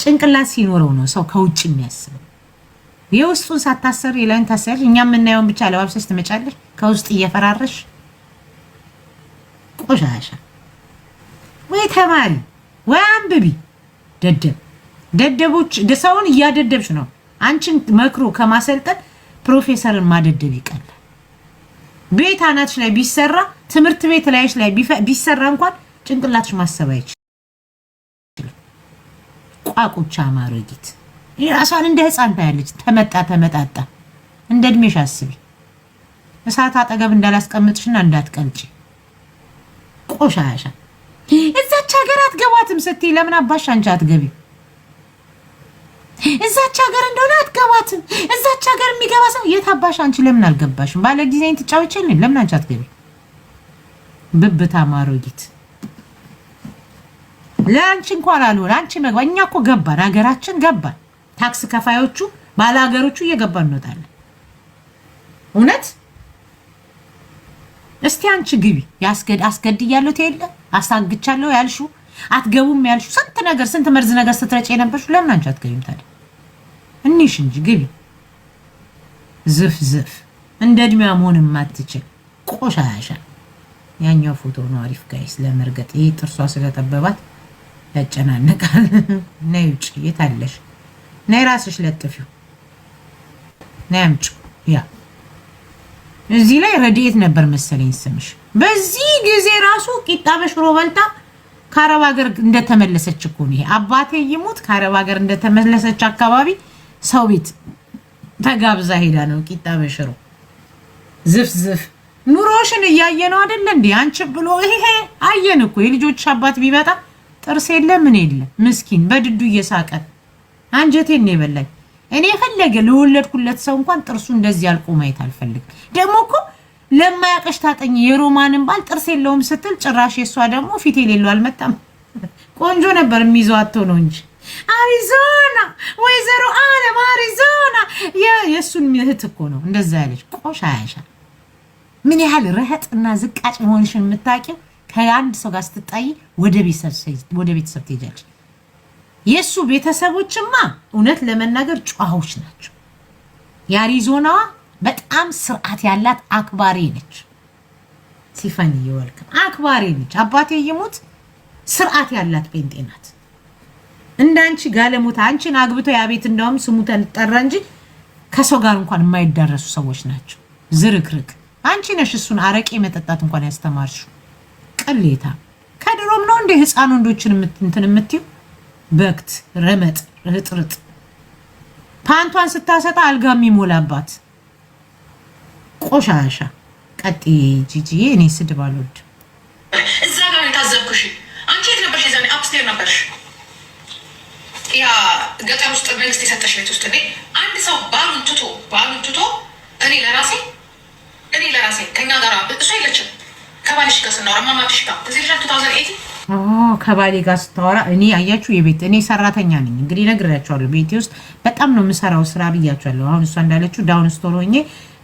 ጭንቅላት ሲኖረው ነው ሰው ከውጭ የሚያስበው። የውስጡን ሳታሰር የላይን ታሰር። እኛ የምናየውን ብቻ ለባብሰሽ ትመጫለሽ ከውስጥ እየፈራረሽ ቆሻሻ። ወይ ተማሪ ወይ አንብቢ። ደደቦች ሰውን እያደደብሽ ነው። አንቺን መክሮ ከማሰልጠን ፕሮፌሰርን ማደደብ ይቀላል። ቤት አናትሽ ላይ ቢሰራ ትምህርት ቤት ላይሽ ላይ ቢሰራ እንኳን ጭንቅላትሽ ማሰብ አይችልም። ቋቁቻ ማረጊት ራሷን እንደ ህፃን ታያለች። ተመጣጣ እንደ እድሜሽ አስቢ። እሳት አጠገብ እንዳላስቀምጥሽና እንዳትቀልጪ ቆሻሻ። እዛች ሀገር አትገባትም ስትይ ለምን አባሽ አንቺ አትገቢም? እዛች ሀገር እንደሆነ አትገባትም። እዛች ሀገር የሚገባ ሰው የት አባሽ አንቺ ለምን አልገባሽም? ባለ ጊዜን ትጫወችልኝ ለምን አንቺ አትገቢ? ብብታ ማሮጊት ለአንቺ እንኳን አልሆነ አንቺ መግባ። እኛ እኮ ገባን፣ ሀገራችን ገባን። ታክስ ከፋዮቹ ባለ ሀገሮቹ እየገባን እንወጣለን። እውነት እስቲ አንቺ ግቢ። አስገድያለሁ ትሄለ አሳግቻለሁ ያልሹ አትገቡም ያልሹ ስንት ነገር ስንት መርዝ ነገር ስትረጭ የነበርሽ ለምን አንቺ አትገቢም ታዲያ? እንሽ እንጂ ግቢ። ዝፍ እንደ እድሜዋ መሆን ማትችል ቆሻሻ። ያኛው ፎቶ ነው አሪፍ ጋይስ ለመርገጥ። ይሄ ጥርሷ ስለጠበባት ያጨናነቃል። ነይ ውጪ። የታለሽ? ነይ ራስሽ ለጥፊው። ነይ አምጪ። ያ እዚህ ላይ ረድኤት ነበር መሰለኝ ስምሽ። በዚህ ጊዜ ራሱ ቂጣ በሽሮ በልታ ከአረብ ሀገር እንደተመለሰች እኮ ነው። ይሄ አባቴ ይሙት ከአረብ ሀገር እንደተመለሰች አካባቢ ሰው ቤት ተጋብዛ ሄዳ ነው ቂጣ በሽሮ። ዝፍ ኑሮሽን እያየ ነው አይደል እንዴ? አንቺ ብሎ ይሄ አየን እኮ የልጆች አባት ቢመጣ ጥርስ የለ ምን የለ ምስኪን በድዱ እየሳቀ አንጀቴን ነው የበላኝ። እኔ የፈለገ ለወለድኩለት ሰው እንኳን ጥርሱ እንደዚህ አልቆ ማየት አልፈልግም። ደግሞ እኮ ለማያቀሽ ታጠኝ የሮማንን ባል ጥርስ የለውም ስትል ጭራሽ የሷ ደግሞ ፊት የሌለው አልመጣም። ቆንጆ ነበር የሚይዘው አጥቶ ነው እንጂ አሪዞና ወይዘሮ አለም አሪዞና የሱን እህት እኮ ነው እንደዛ ያለች ቆሻሻ። ምን ያህል ረህጥና ዝቃጭ መሆንሽን የምታውቂው ከአንድ ሰው ጋር ስትጣይ ወደ ቤተሰብ ትሄጃለሽ። የሱ ቤተሰቦችማ እውነት ለመናገር ጨዋዎች ናቸው። የአሪዞናዋ በጣም ስርዓት ያላት አክባሪ ነች። ሲፈን ይወልክ አክባሪ ነች። አባቴ ይሙት ስርዓት ያላት ጴንጤ ናት። እንዳንቺ ጋለሞታ አንቺን አግብቶ ያቤት እንደውም ስሙ ተጠራ እንጂ ከሰው ጋር እንኳን የማይዳረሱ ሰዎች ናቸው። ዝርክርክ አንቺ ነሽ እሱን አረቄ መጠጣት እንኳን ያስተማርሽው። ቅሌታ ከድሮም ነው እንደ ህፃን ወንዶችን እንትን የምትዩ በክት ረመጥ ርጥርጥ ፓንቷን ስታሰጣ አልጋ የሚሞላባት ቆሻሻ። ቀጥ ጂጂ እኔ ስድብ አልወድም። እዛ ጋር የታዘብኩሽ አንቺ የት ነበርሽ? የዛኔ አፕስቴር ነበርሽ። ያ ገጠር ውስጥ መንግስት የሰጠሽ ቤት ውስጥ አንድ ሰው ባሉን ትቶ እኔ ለራሴ ከኛ ጋር እሱ አይለችም ከባልሽ ጋር ስናወራ ማማትሽ ጋር እዚህ ልጅ 2018 ከባሌ ጋር ስታወራ እኔ አያችሁ የቤት እኔ ሰራተኛ ነኝ እንግዲህ ነግሬያቸዋለሁ። ቤቴ ውስጥ በጣም ነው የምሰራው ስራ ብያቸዋለሁ። አሁን እሷ እንዳለችው ዳውን ስቶር ሆኜ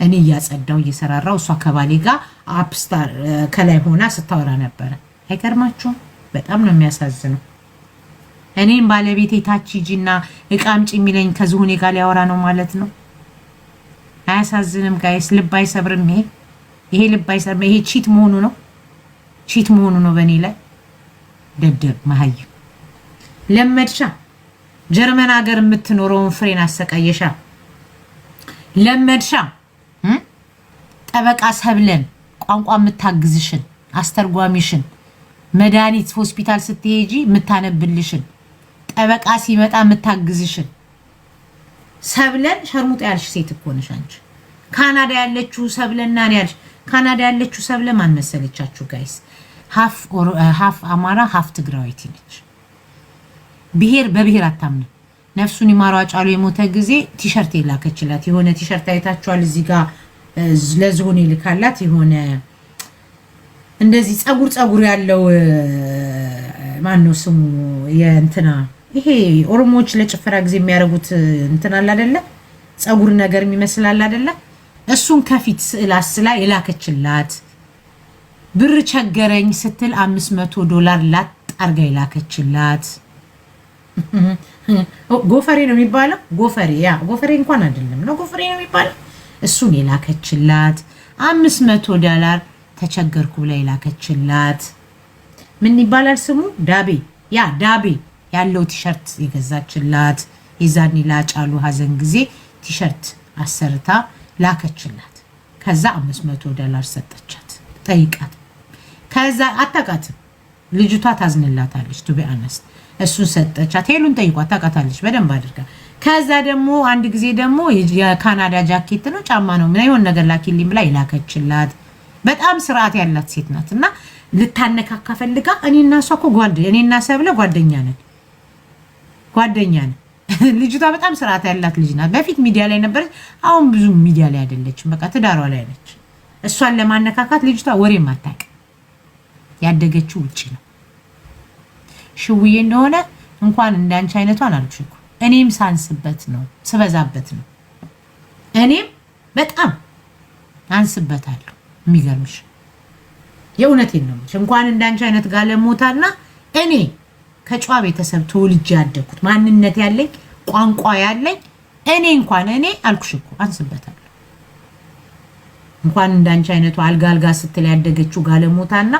እኔ እያጸዳው እየሰራራው እሷ ከባሌ ጋር አፕስታር ከላይ ሆና ስታወራ ነበረ። አይገርማችሁም? በጣም ነው የሚያሳዝነው። እኔም ባለቤቴ ታች ሂጂና እቃ አምጪ የሚለኝ ከዝሁኔ ጋር ሊያወራ ነው ማለት ነው። አያሳዝንም ጋይስ? ልብ አይሰብርም? ይሄ ልብ አይሰብርም? ይሄ ቺት መሆኑ ነው በእኔ ላይ። ደደብ መሀይ ለመድሻ። ጀርመን ሀገር የምትኖረውን ፍሬን አሰቃየሻ። ለመድሻ ጠበቃ ሰብለን ቋንቋ የምታግዝሽን አስተርጓሚሽን መድኃኒት ሆስፒታል ስትሄጂ የምታነብልሽን ጠበቃ ሲመጣ የምታግዝሽን ሰብለን ሸርሙጣ ያልሽ ሴት እኮ ነሽ አንቺ። ካናዳ ያለችው ሰብለና ነው ያልሽ። ካናዳ ያለችው ሰብለ ማን መሰለቻችሁ ጋይስ? ሀፍ አማራ ሀፍ ትግራዊት ነች። ብሔር በብሔር አታምንም። ነፍሱን ይማሯ ጫሉ የሞተ ጊዜ ቲሸርት የላከችላት የሆነ ቲሸርት አይታችኋል? እዚህ ጋር ለዝሆን ይልካላት የሆነ እንደዚህ ጸጉር ያለው ማን ነው ስሙ የእንትና ይሄ ኦሮሞዎች ለጭፈራ ጊዜ የሚያደርጉት እንትን አለ አይደለ? ጸጉር ነገር የሚመስል አለ አይደለ? እሱን ከፊት ስዕል አስላ የላከችላት። ብር ቸገረኝ ስትል $500 ላጥ አርጋ የላከችላት። ጎፈሬ ነው የሚባለው። ጎፈሬ እንኳን አይደለም ነው ጎፈሬ ነው የሚባለው። እሱን የላከችላት $500 ተቸገርኩ ብላ የላከችላት ምን ይባላል ስሙ? ዳቤ ያለው ቲሸርት የገዛችላት የዛኔ ላጫሉ ሀዘን ጊዜ ቲሸርት አሰርታ ላከችላት። ከዛ $500 ሰጠቻት። ጠይቃት። ከዛ አታውቃትም ልጅቷ ታዝንላታለች። ቱ ቢ አነስት እሱን ሰጠቻት። ሄሉን ጠይቋት ታውቃታለች በደንብ አድርጋ። ከዛ ደግሞ አንድ ጊዜ ደግሞ የካናዳ ጃኬት ነው ጫማ ነው ምን ይሆን ነገር ላኪልኝ ብላ ይላከችላት። በጣም ስርዓት ያላት ሴት ናት። እና ልታነካካ ፈልጋ እኔና እሷ እኮ እኔና ሰብለ ጓደኛ ነን። ልጅቷ በጣም ስርዓት ያላት ልጅ ናት። በፊት ሚዲያ ላይ ነበረች፣ አሁን ብዙ ሚዲያ ላይ አይደለችም። በቃ ትዳሯ ላይ ነች። እሷን ለማነካካት ልጅቷ ወሬ ማታቅ ያደገችው ውጪ ነው። ሽውዬ እንደሆነ እንኳን እንዳንቺ አይነቷን አልኩሽ እኮ እኔም ሳንስበት ነው ስበዛበት ነው። እኔም በጣም አንስበታለሁ። የሚገርምሽ የእውነቴን ነው። እንኳን እንዳንቺ አይነት ጋለሞታና እኔ ከጨዋ ቤተሰብ ተወልጄ ያደኩት ማንነት ያለኝ ቋንቋ ያለኝ እኔ አልኩሽ እኮ አንስበታለሁ። እንኳን እንዳንቺ አይነቱ አልጋ ስትል ያደገችው ጋለሞታና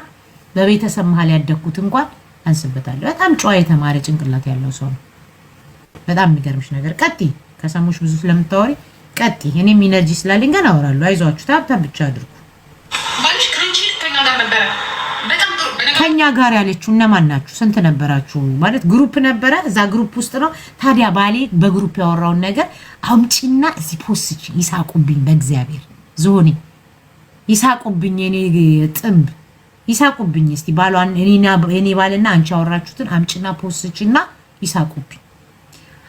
በቤተሰብ መሃል ያደኩት እንኳን አንስበታለሁ። በጣም ጨዋ የተማረ ጭንቅላት ያለው ሰው ነው። በጣም የሚገርምሽ ነገር ቀጥይ፣ ከሰሙሽ ብዙ ስለምታወሪ ቀጥይ። እኔም ኢነርጂ ስላለኝ ገና አወራለሁ። አይዟችሁ፣ ታብታብ ብቻ አድርጉ። ባልሽ ክሬንቺ ከኛ ጋር ነበረ። በጣም ጥሩ። ከኛ ጋር ያለችው እነማን ናችሁ? ስንት ነበራችሁ? ማለት ግሩፕ ነበረ። እዛ ግሩፕ ውስጥ ነው። ታዲያ ባሌ በግሩፕ ያወራውን ነገር አምጪና እዚህ ፖስች ይሳቁብኝ። በእግዚአብሔር ዞኔ ይሳቁብኝ። እኔ ጥምብ ይሳቁብኝ። እስቲ ባሏን እኔ ባልና አንቺ ያወራችሁትን አምጪና ፖስችና ይሳቁብኝ።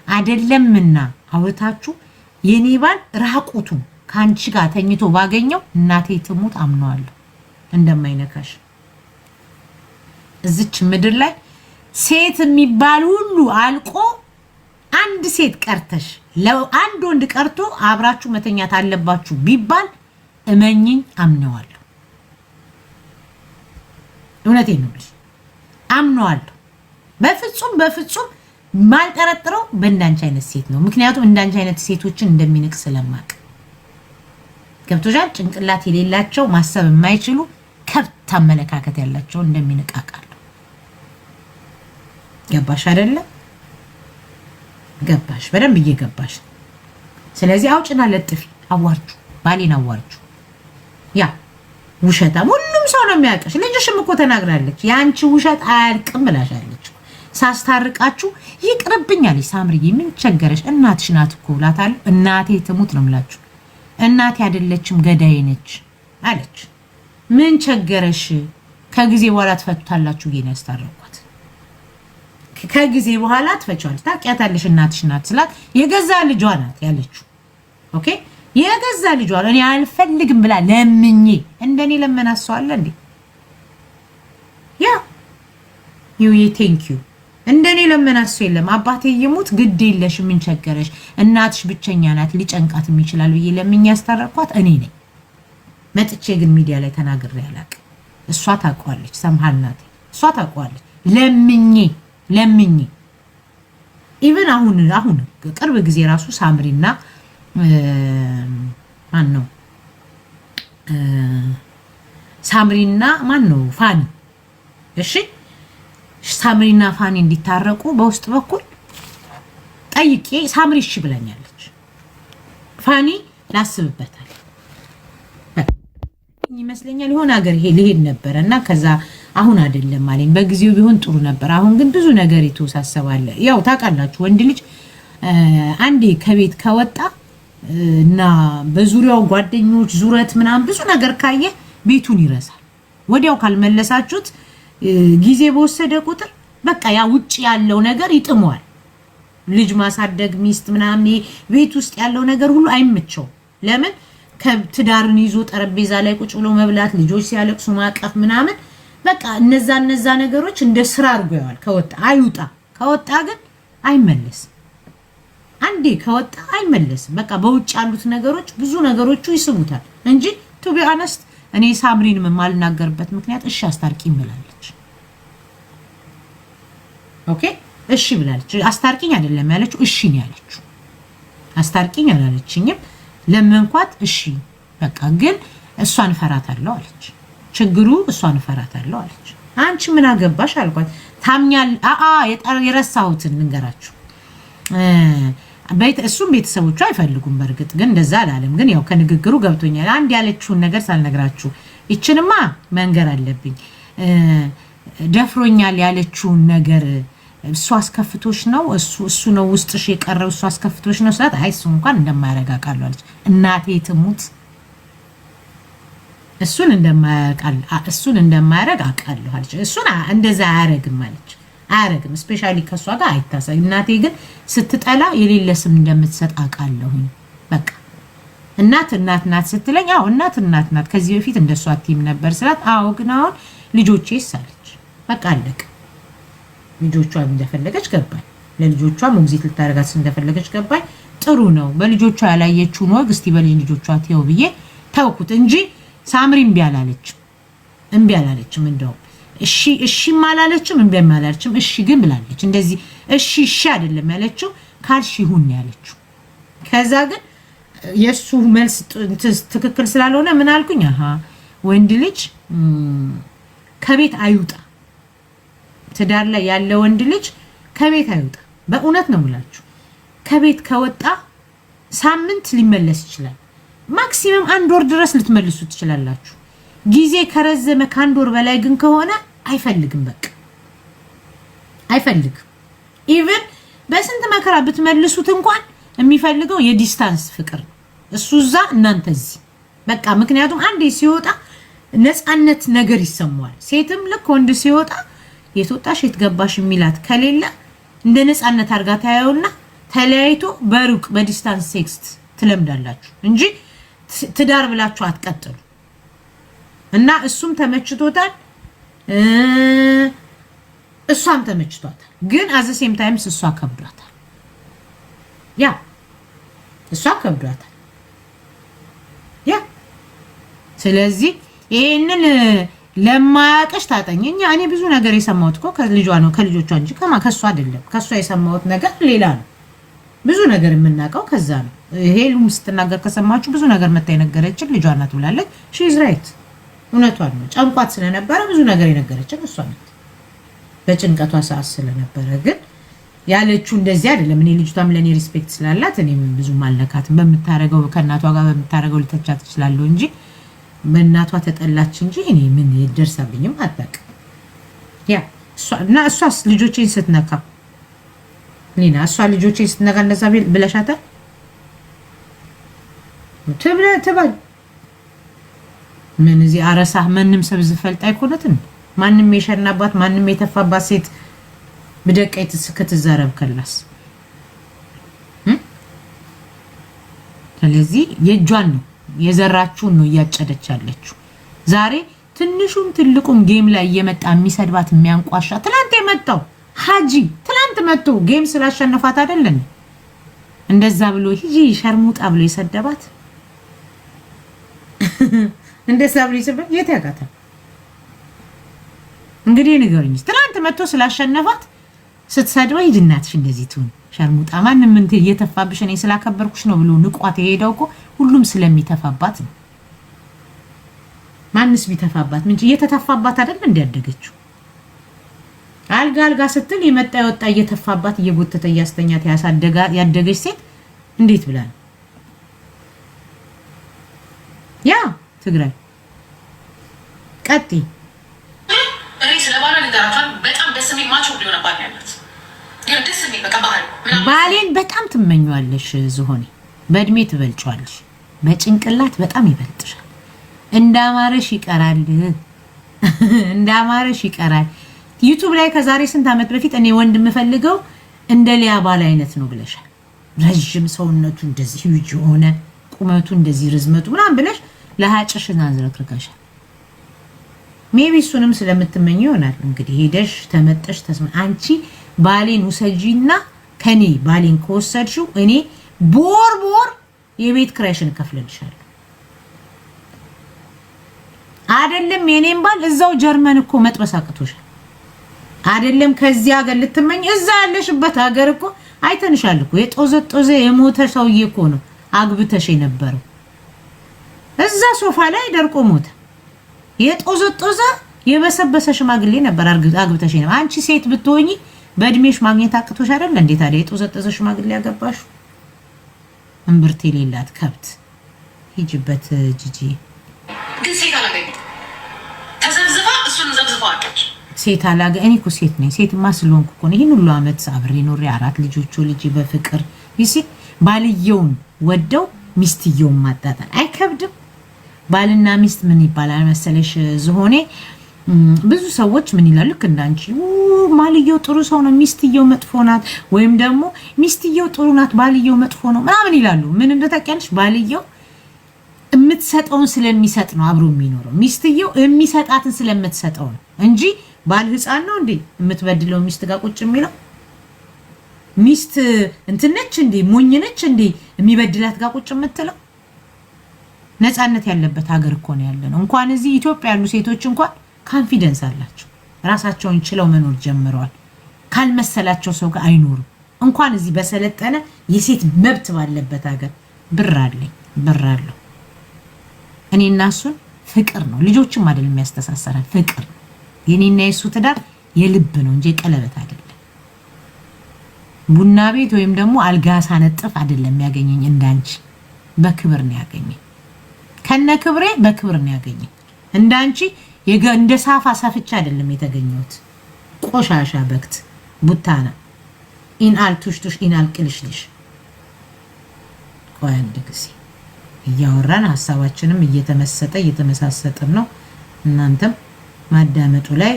አይደለምና አውርታችሁ የኔ ባል ራቁቱ ካንቺ ጋር ተኝቶ ባገኘው እናቴ ትሙት አምነዋለሁ እንደማይነካሽ። እዚች ምድር ላይ ሴት የሚባል ሁሉ አልቆ አንድ ሴት ቀርተሽ ለአንድ ወንድ ቀርቶ አብራችሁ መተኛት አለባችሁ ቢባል እመኝኝ አምነዋለሁ። እውነቴን ነው አምነዋለሁ። በፍጹም ማልጠረጥረው በእንዳንቺ አይነት ሴት ነው። ምክንያቱም እንዳንቺ አይነት ሴቶችን እንደሚንቅ ስለማቅ ገብቶሻል። ጭንቅላት የሌላቸው ማሰብ የማይችሉ ከብት አመለካከት ያላቸው እንደሚንቃቃሉ። ገባሽ አይደለ? ገባሽ? በደንብ እየገባሽ። ስለዚህ አውጭና ለጥፊ፣ አዋርጁ፣ ባሌን አዋርጁ። ያ ውሸታም ሁሉም ሰው ነው የሚያውቅሽ። ልጅሽም እኮ ተናግራለች። የአንቺ ውሸት አያልቅም ብላሻለች። ሳስታርቃችሁ ይቅርብኛለች። ሳምሪዬ ምን ቸገረሽ? እናትሽ ናት እኮ እላታለሁ። እናቴ ትሙት ነው የምላችሁ። እናቴ አይደለችም ገዳይ ነች አለች። ምን ቸገረሽ? ከጊዜ በኋላ ትፈቱታላችሁ ብዬ ነው ያስታረኳት። ከጊዜ በኋላ ትፈቻለሽ። ታውቂያታለሽ እናትሽ ናት ስላት የገዛ ልጇ ናት ያለችው። ኦኬ የገዛ ልጇ እኔ አልፈልግም ብላ ለምኜ እንደኔ ለመናሰዋለ እንዴ? ያ ዩዬ ቴንክ ዩ እንደኔ ለመናሱ የለም። አባቴ ይሙት ግድ የለሽ ምን ቸገረሽ? እናትሽ ብቸኛ ናት ሊጨንቃት ይችላል ብዬ ለምኜ ያስታረኳት እኔ ነኝ። መጥቼ ግን ሚዲያ ላይ ተናግሬ አላውቅም። እሷ ታውቀዋለች። ሰምሃል ናት። እሷ ታውቀዋለች። ለምኜ ኢቭን አሁን ቅርብ ጊዜ ራሱ ሳምሪና ማን ነው ፋኒ፣ እሺ ሳምሪና ፋኒ እንዲታረቁ በውስጥ በኩል ጠይቄ ሳምሪ እሺ ብለኛለች። ፋኒ ላስብበታል ይመስለኛል የሆነ ሀገር ሊሄድ ነበረ እና ከዛ አሁን አይደለም አለኝ። በጊዜው ቢሆን ጥሩ ነበር። አሁን ግን ብዙ ነገር የተወሳሰባለ። ያው ታውቃላችሁ ወንድ ልጅ አንዴ ከቤት ከወጣ እና በዙሪያው ጓደኞች ዙረት ምናምን ብዙ ነገር ካየ ቤቱን ይረሳል። ወዲያው ካልመለሳችሁት ጊዜ በወሰደ ቁጥር በቃ ያ ውጭ ያለው ነገር ይጥመዋል። ልጅ ማሳደግ ሚስት ምናምን ቤት ውስጥ ያለው ነገር ሁሉ አይመቸው። ለምን ከትዳርን ይዞ ጠረጴዛ ላይ ቁጭ ብሎ መብላት፣ ልጆች ሲያለቅሱ ማቀፍ ምናምን በቃ እነዛ ነገሮች እንደ ስራ አድርጎ ያዋል። ከወጣ አይውጣ፣ ከወጣ ግን አይመለስም። አንዴ ከወጣ አይመለስም። በቃ በውጭ ያሉት ነገሮች ብዙ ነገሮቹ ይስቡታል እንጂ ቱ ቢ አነስት እኔ ሳምሪን የማልናገርበት ምክንያት እሺ አስታርቂ ይመላለች። ኦኬ እሺ ብላለች። አስታርቂኝ አይደለም ያለችው፣ እሺ ነው ያለችው። አስታርቂኝ አላለችኝም። ለመንኳት እሺ በቃ ግን እሷን እፈራታለሁ አለች። ችግሩ እሷን እፈራታለሁ አለች። አንቺ ምን አገባሽ አልኳት። ታምኛል የረሳሁትን ልንገራችሁ። እሱም ቤተሰቦቹ አይፈልጉም በእርግጥ ግን እንደዛ አላለም። ግን ያው ከንግግሩ ገብቶኛል። አንድ ያለችውን ነገር ሳልነግራችሁ ይችንማ መንገር አለብኝ። ደፍሮኛል ያለችውን ነገር እሱ አስከፍቶሽ ነው እሱ ነው ውስጥሽ የቀረው እሱ አስከፍቶሽ ነው ስላት፣ አይ እሱ እንኳን እንደማያረጋ ቃለው አለች። እናቴ ትሙት እሱን እንደማያረግ አውቃለሁ አለች። እሱን እንደዛ አያረግም አለች። አያረግም ስፔሻሊ ከሷ ጋር አይታሰብ። እናቴ ግን ስትጠላ የሌለ ስም እንደምትሰጥ አውቃለሁኝ። በቃ እናት ናት ስትለኝ፣ አዎ እናት ናት ከዚህ በፊት እንደሷ ቲም ነበር ስላት፣ አዎ ግን አሁን ልጆቼስ አለች። በቃ አለቀ። ልጆቿን እንደፈለገች ገባኝ። ለልጆቿ ሞግዚት ልታረጋት እንደፈለገች ገባኝ። ጥሩ ነው። በልጆቿ ያላየችውን ወግ እስቲ በልጆቿ ተው ብዬ ተውኩት እንጂ ሳምሪ እምቢ አላለችም። እንደው እሺም አላለችም እምቢም አላለችም። እሺ ግን ብላለች። እንደዚህ እሺ አይደለም ያለችው፣ ካልሽ ይሁን ያለችው። ከዛ ግን የሱ መልስ ትክክል ስላልሆነ ምን አልኩኝ? ወንድ ልጅ ከቤት አይውጣ። ትዳር ላይ ያለ ወንድ ልጅ ከቤት አይውጣ። በእውነት ነው የምላችሁ። ከቤት ከወጣ ሳምንት ሊመለስ ይችላል። ማክሲመም 1 ወር ድረስ ልትመልሱ ትችላላችሁ። ጊዜ ከረዘመ ከ1 ወር በላይ ግን ከሆነ አይፈልግም። በቃ አይፈልግም። ኢቭን በስንት መከራ ብትመልሱት እንኳን የሚፈልገው የዲስታንስ ፍቅር ነው። እሱ እዛ እናንተ እዚህ በቃ። ምክንያቱም አንዴ ሲወጣ ነፃነት ነገር ይሰማዋል። ሴትም ልክ ወንድ ሲወጣ የትወጣሽ የትገባሽ የሚላት ከሌለ እንደ ነፃነት አድርጋ ታያውና ተለያይቶ በሩቅ በዲስታንስ ሴክስ ትለምዳላችሁ እንጂ ትዳር ብላችሁ አትቀጥሉ። እና እሱም ተመችቶታል፣ እሷም ተመችቷታል። ግን አዘ ሴም ታይምስ እሷ ከብዷታል። ስለዚህ ይሄንን ለማያቀሽ ታጠኝኛ። እኔ ብዙ ነገር የሰማሁት እኮ ከልጇ ነው ከልጆቿ እንጂ ከሷ አይደለም። ከሷ የሰማሁት ነገር ሌላ ነው። ብዙ ነገር የምናውቀው ከዛ ነው። ሄሉም ስትናገር ከሰማችሁ ብዙ ነገር መታ የነገረችን ልጇ ናት ብላለች። ሺ ኢዝ ራይት፣ እውነቷን ነው። ጨንቋት ስለነበረ ብዙ ነገር የነገረችን እሷ ናት፣ በጭንቀቷ ሰዓት ስለነበረ። ግን ያለችው እንደዚህ አይደለም። እኔ ልጅቷም ለኔ ሪስፔክት ስላላት እኔ ብዙ ማልነካትም። በምታረገው ከእናቷ ጋር በምታረገው ልተቻት ትችላለሁ እንጂ በእናቷ ተጠላች እንጂ እኔ ምን ይደርሳብኝም አታውቅም። እሷስ ልጆቼን ስትነካ ሊና እሷ ልጆቼን ስትነካ እንደዛ ብለሻታል ትበል። ምን እዚህ አረሳ ማንም ሰብ ዝፈልጥ አይኮነትን። ማንም የሸናባት ማንም የተፋባት ሴት በደቀይት እስከተዛረብ ከላስ ስለዚህ የእጇን ነው የዘራችውን ነው እያጨደች ያለችው። ዛሬ ትንሹም ትልቁም ጌም ላይ እየመጣ የሚሰድባት የሚያንቋሻ ትላንት የመጣው ሀጂ ትላንት መጥቶ ጌም ስላሸነፋት አይደለም እንደዛ ብሎ ሂጂ ሸርሙጣ ብሎ የሰደባት እንደዛ ብሎ ይሰበ የት ያጋታል እንግዲህ ንገሩኝ። ትላንት መጥቶ ስላሸነፋት ስትሰድባ ሂጂናትሽ እንደዚህ ትሁን ሸርሙጣ ማንም ምን እየተፋብሽ እኔ ስላከበርኩሽ ነው ብሎ ንቋት የሄደው እኮ ሁሉም ስለሚተፋባት ነው። ማንስ ቢተፋባት ምን እየተተፋባት አይደል እንዲያደገችው አልጋ ስትል የመጣ የወጣ እየተፋባት እየጎተተ ያስተኛት ያደገች ሴት እንዴት ብላ ነው ያ ትግራይ ቀጥ እኔ ስለባለ ንገራቷን በጣም ደስ የሚል ማቾ ሊሆን ባል ያላት ደስ የሚል በቃ ባሌን በጣም ትመኛለሽ ዝሆኔ። በእድሜ ትበልጫለሽ፣ በጭንቅላት በጣም ይበልጥሻል። እንዳማረሽ ይቀራል። ዩቲዩብ ላይ ከዛሬ ስንት ዓመት በፊት እኔ ወንድ የምፈልገው እንደ ሊያ ባል አይነት ነው ብለሻል። ረጅም ሰውነቱ እንደዚህ ሂጅ ሆነ ቁመቱ እንደዚህ ርዝመቱ ምናምን ብለሽ ለሃጭሽና አዝረክርከሻል። ሜቢ እሱንም ስለምትመኝ ይሆናል እንግዲህ ሄደሽ ተመጠሽ አንቺ ባሌን ውሰጂና ከኔ ባሌን ከወሰድሽው እኔ ቦር የቤት ክራይሽን ከፍለልሻለሁ። አይደለም የኔን ባል እዛው ጀርመን እኮ መጥበስ አቅቶሻል። አይደለም ከዚህ ሀገር ልትመኝ እዛ ያለሽበት ሀገር እኮ አይተንሻል እኮ የጦዘ የሞተ ሰውዬ እኮ ነው አግብተሽ የነበረው እዛ ሶፋ ላይ ደርቆ ሞተ የጦዘ የበሰበሰ ሽማግሌ ነበር አግብተሽ ነው አንቺ ሴት ብትሆኚ በእድሜሽ ማግኘት አቅቶሽ አይደል እንዴ ታዲያ የጦዘ ሽማግሌ ያገባሽ እምብርት የሌላት ከብት ሂጅበት ጂጂ ግን ሴት አላገኝ ተዘብዝባ እሱን ዘብዝባለች ሴት አላገ እኔ እኮ ሴት ነኝ ሴትማ ስለሆንኩ እኮ ነው ይሄን ሁሉ አመት አብሬ ኖሬ 4 ልጆች ልጅ በፍቅር ይሲ ባልየውን ወደው ሚስትየውን ማጣጣል አይከብድም ባልና ሚስት ምን ይባላል መሰለሽ ዝሆኔ ብዙ ሰዎች ምን ይላሉ ልክ እንዳንቺ ማልየው ጥሩ ሰው ነው ሚስትየው መጥፎ ናት ወይም ደግሞ ሚስትየው ጥሩ ናት ባልየው መጥፎ ነው ምናምን ይላሉ ምን እንደታውቂያለሽ ባልየው የምትሰጠውን ስለሚሰጥ ነው አብሮ የሚኖረው ሚስትየው የሚሰጣትን ስለምትሰጠው ነው እንጂ ባል ህፃን ነው እንዴ የምትበድለው ሚስት ጋር ቁጭ የሚለው ሚስት እንትነች እንዴ ሞኝነች እንዴ የሚበድላት ጋር ቁጭ የምትለው ነፃነት ያለበት ሀገር እኮ ነው ያለነው እንኳን እዚህ ኢትዮጵያ ያሉ ሴቶች እንኳን ኮንፊደንስ አላቸው ራሳቸውን ችለው መኖር ጀምረዋል ካልመሰላቸው ሰው ጋር አይኖሩም እንኳን እዚህ በሰለጠነ የሴት መብት ባለበት ሀገር ብር አለው እኔና እሱን ፍቅር ነው ልጆችም አይደለም የሚያስተሳሰራል ፍቅር የኔና የሱ ትዳር የልብ ነው እንጂ ቀለበት አይደለም ቡና ቤት ወይም ደግሞ አልጋ ሳነጥፍ አይደለም ያገኘኝ እንዳንቺ በክብር ነው ያገኘኝ ከነ ክብሬ በክብር ነው ያገኘኝ እንዳንቺ እንደ ሳፋ ሳፍቻ አይደለም የተገኘሁት ቆሻሻ በክት ቡታና ኢንአል ቱሽቱሽ ኢንአል ቅልሽልሽ ቆይ አንድ ጊዜ እያወራን ሐሳባችንም እየተመሳሰጥን ነው እናንተም ማዳመጡ ላይ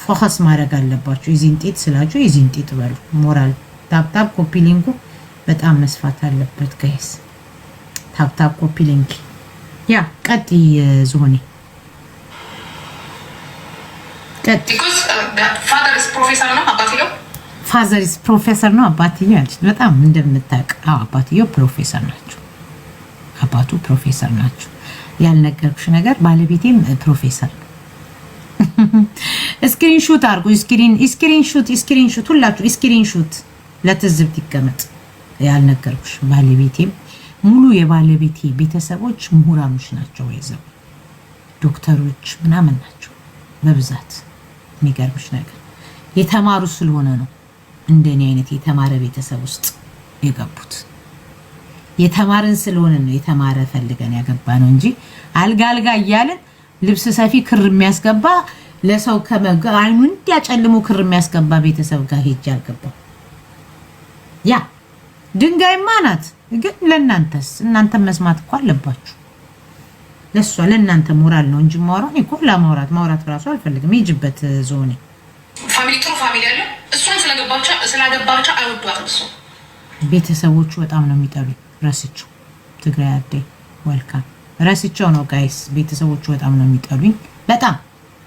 ፎከስ ማድረግ አለባችሁ ይዚንጤት ስላችሁ ይዚንጤት በሉ ሞራል ታፕ ኮፒ ሊንኩ በጣም መስፋት አለበት ጋይስ ታፕ ኮፒ ሊንክ ያ ቀጥ ዝሆኔ ቀጥ ፋዘር ኢዝ ፕሮፌሰር ነው አባትየው ያለች በጣም እንደምታውቅ አባትየው ፕሮፌሰር ናቸው አባቱ ፕሮፌሰር ናቸው ያልነገርኩሽ ነገር ባለቤቴም ፕሮፌሰር ነው ስክሪንሾት አርጉ ስክሪንሾት ሁላችሁ ስክሪንሾት ለትዝብት ይቀመጥ ያልነገርኩሽ ባለቤቴም ሙሉ የባለቤቴ ቤተሰቦች ምሁራኖች ናቸው ወይዘው ዶክተሮች ምናምን ናቸው በብዛት የሚገርምሽ ነገር የተማሩ ስለሆነ ነው እንደኔ አይነት የተማረ ቤተሰብ ውስጥ የገቡት የተማረን ስለሆነ ነው የተማረ ፈልገን ያገባ ነው እንጂ አልጋ እያለን ልብስ ሰፊ ክር የሚያስገባ ለሰው ከመጋኙ እንዲያጨልሙ ክር የሚያስገባ ቤተሰብ ጋር ሄጅ አልገባው ያ ድንጋይማ ናት ግን ለናንተስ እናንተ መስማት እኮ አለባችሁ ለሷ ለናንተ ሞራል ነው እንጂ ማውራት እኮ ማውራት ራሱ አልፈልግም ይጅበት ዞኔ ፋሚሊ ጥሩ ፋሚሊ አለ እሷን ስላገባቻ አይወዷትም እሱ ቤተሰቦቹ በጣም ነው የሚጠሉኝ ረስቸው ትግራይ አዴ ወልካም ረስቸው ነው ጋይስ ቤተሰቦቹ በጣም ነው የሚጠሉኝ በጣም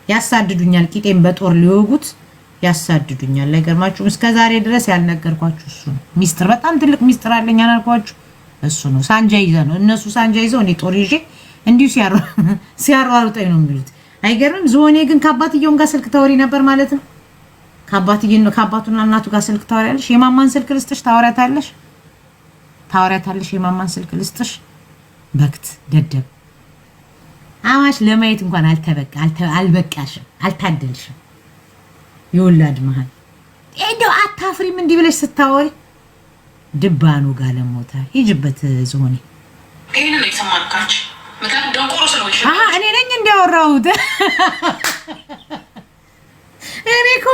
ያሳድዱኛል ቂጤን በጦር ሊወጉት ያሳድዱኛል ለገርማችሁ እስከ ዛሬ ድረስ ያልነገርኳችሁ እሱ ነው ሚስጥር በጣም ትልቅ ሚስጥር አለኝ አናልኳችሁ እሱ ነው ሳንጃ ይዘው ነው እነሱ ሳንጃ ይዘው እኔ ጦር ይዤ እንዲሁ ሲያሯሩጠኝ ነው የሚሉት አይገርምም ዞኔ ግን ከአባትየውም ጋር ስልክ ታወሪ ነበር ማለት ነው ከአባቱና እናቱ ጋር ስልክ ታወሪያለሽ የማማን ስልክ ልስጥሽ ታወሪያታለሽ የማማን ስልክ ልስጥሽ በክት ደደብ አዋሽ ለማየት እንኳን አልበቃሽም አልታደልሽም የወላድ መሃል እንደው አታፍሪም እንዲህ ብለሽ ስታወሪ ድባኑ ጋለሞታ ሂጅበት ዞኔ ይሄን ነው የተማርካች ምክንያቱም ደንቆሮ ስለሆንሽ እኔ ነኝ እንዲያወራሁት እኔ እኮ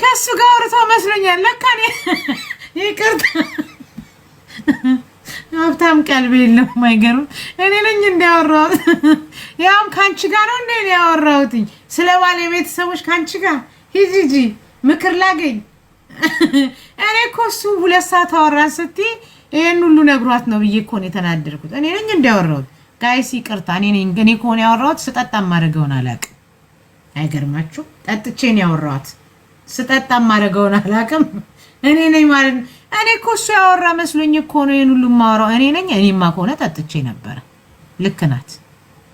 ከሱ ጋር አውርተው መስሎኛል ለካ ይቅርታ ሀብታም ቀልብ የለውም አይገርም እኔ ነኝ እንዲያወራሁት ያውም ካንቺ ጋር ነው እንዴ ያወራሁት ስለ ባለ ቤተሰቦች ካንቺ ጋር ሂጂ ምክር ላገኝ እኔ እኮ እሱ 2 ሰዓት አወራን ስትይ ይሄን ሁሉ ነግሯት ነው ብዬ እኮ ነው የተናደርኩት እኔ ነኝ እንዲያወራሁት ጋይስ ይቅርታ እኔ ነኝ ግን እኮ ነው ያወራሁት ስጠጣ ማረገውን አላውቅም አይገርማችሁ ጠጥቼ ነው ያወራሁት ስጠጣ ማረገውን አላውቅም እኔ ነኝ ማለት እኔ እኮ እሱ ያወራ መስሎኝ እኮ ነው ይሄን ሁሉ ማወራው እኔ ነኝ እኔማ ከሆነ ጠጥቼ ነበር ልክ ናት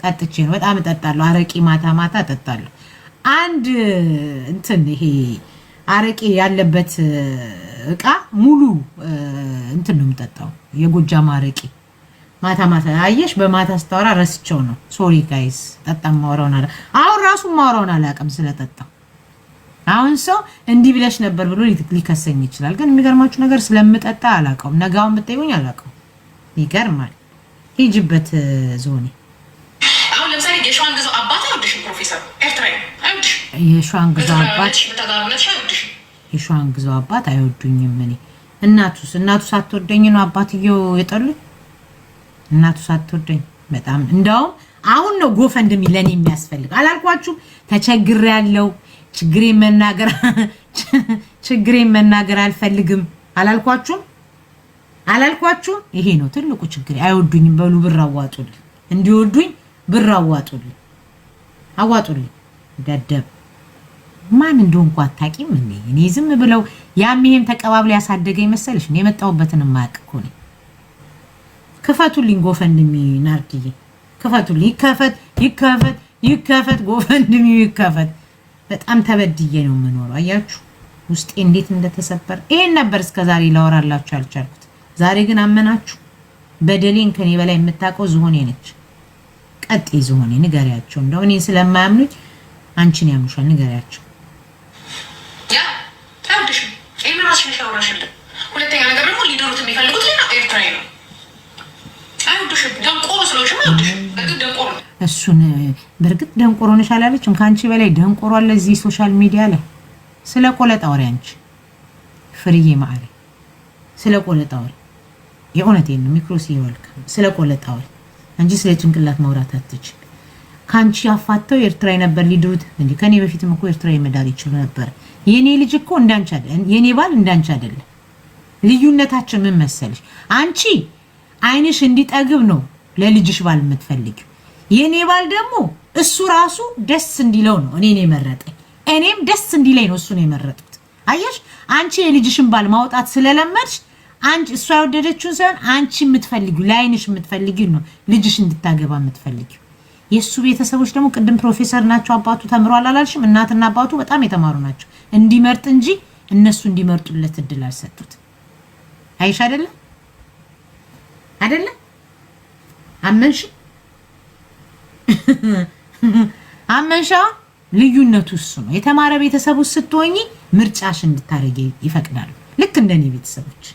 ጠጥቼ ነው በጣም እጠጣለሁ አረቂ ማታ እጠጣለሁ አንድ እንትን ይሄ አረቄ ያለበት እቃ ሙሉ እንትን ነው የምጠጣው የጎጃም አረቄ ማታ ማታ አየሽ በማታ ስታወራ ረስቸው ነው ሶሪ ጋይስ ጠጣም ማወራውን አለ አሁን ራሱ ማወራውን አላውቅም ስለጠጣው አሁን ሰው እንዲህ ብለሽ ነበር ብሎ ሊከሰኝ ይችላል ግን የሚገርማችሁ ነገር ስለምጠጣ አላውቀውም ነጋውን ብትጠይቁኝ አላውቀውም ይገርማል ሂጅበት ዞኔ አሁን ለምሳሌ የሸዋን ግዛው አባት አይወድሽም ፕሮፌሰር ኤርትራዊ አይወድሽም የሸዋን ግዛው አባት የሸዋን ግዛው አባት አይወዱኝም እኔ እናቱ ሳትወደኝ ነው አባትየው የጠሉኝ እናቱ ሳትወደኝ በጣም እንደውም አሁን ነው ጎፈንድሚ ለኔ የሚያስፈልግ አላልኳችሁ ተቸግሬያለሁ ችግሬን መናገር አልፈልግም አላልኳችሁ ይሄ ነው ትልቁ ችግሬ አይወዱኝም በሉ ብር አዋጡልኝ እንዲወዱኝ ብር አዋጡልኝ ደደብ ማን እንደሆንኩ አታውቂም እኔ ዝም ብለው ያም ተቀባብሎ ያሳደገኝ መሰለሽ እኔ የመጣሁበትን ማቅ እኮ ነኝ ክፈቱልኝ ጎፈንድሚ ናርዲዬ ክፈቱልኝ ይከፈት ጎፈንድሚ ይከፈት በጣም ተበድዬ ነው የምኖረው አያችሁ ውስጤ እንዴት እንደተሰበር ይሄን ነበር እስከዛሬ ላወራላችሁ አልቻልኩት ዛሬ ግን አመናችሁ በደሌን ከኔ በላይ የምታውቀው ዝሆኔ ነች ቀጤ ዝሆኔ ንገሪያቸው እንደው እኔን ስለማያምኑኝ አንቺን ያምኑሻል ንገሪያቸው ያ ታውድሽ ኤምራሽን ሻውራሽል ሁለተኛ ነገር ደግሞ ሊደሩት የሚፈልጉት ሌላ ኤርትራዊ ነው አይወዱሽም ደንቆሮ ስለሆንሽ አይወዱሽም በግድ ደንቆሮ እሱን በርግጥ ደንቆሮ ነሽ አላለችም ካንቺ በላይ ደንቆሮ አለ እዚህ ሶሻል ሚዲያ ላይ ስለ ቆለጣ ወሬ አንቺ ፍርዬ ማዕሪ ስለ ቆለጣ ወሬ የእውነቴን ነው ሚክሮሲ ይወልካም ስለ ቆለጣ ወሬ አንቺ ስለ ጭንቅላት ማውራት አትች ካንቺ አፋተው ኤርትራዊ ነበር ሊድሩት እንዴ ከኔ በፊትም እኮ ኤርትራዊ መዳር ይችላል ነበር የኔ ልጅ እኮ እንዳንቺ አይደል የኔ ባል እንዳንቺ አይደል ልዩነታችን ምን መሰለሽ አንቺ አይንሽ እንዲጠግብ ነው ለልጅሽ ባል የምትፈልጊው የኔ ባል ደግሞ እሱ ራሱ ደስ እንዲለው ነው እኔን የመረጠኝ እኔም ደስ እንዲለኝ ነው እሱን የመረጥኩት አየሽ አንቺ የልጅሽን ባል ማውጣት ስለለመድሽ አንቺ እሷ ያወደደችውን ሳይሆን አንቺ የምትፈልጊው ለአይንሽ የምትፈልጊው ነው ልጅሽ እንድታገባ የምትፈልጊው የሱ ቤተሰቦች ደግሞ ቅድም ፕሮፌሰር ናቸው አባቱ ተምሯል አላልሽም እናትና አባቱ በጣም የተማሩ ናቸው እንዲመርጥ እንጂ እነሱ እንዲመርጡለት እድል አልሰጡት አይሽ አይደለ አመንሻ ልዩነቱ እሱ ነው የተማረ ቤተሰቡ ስትሆኚ ምርጫሽ እንድታረጊ ይፈቅዳሉ ልክ እንደኔ ቤተሰቦች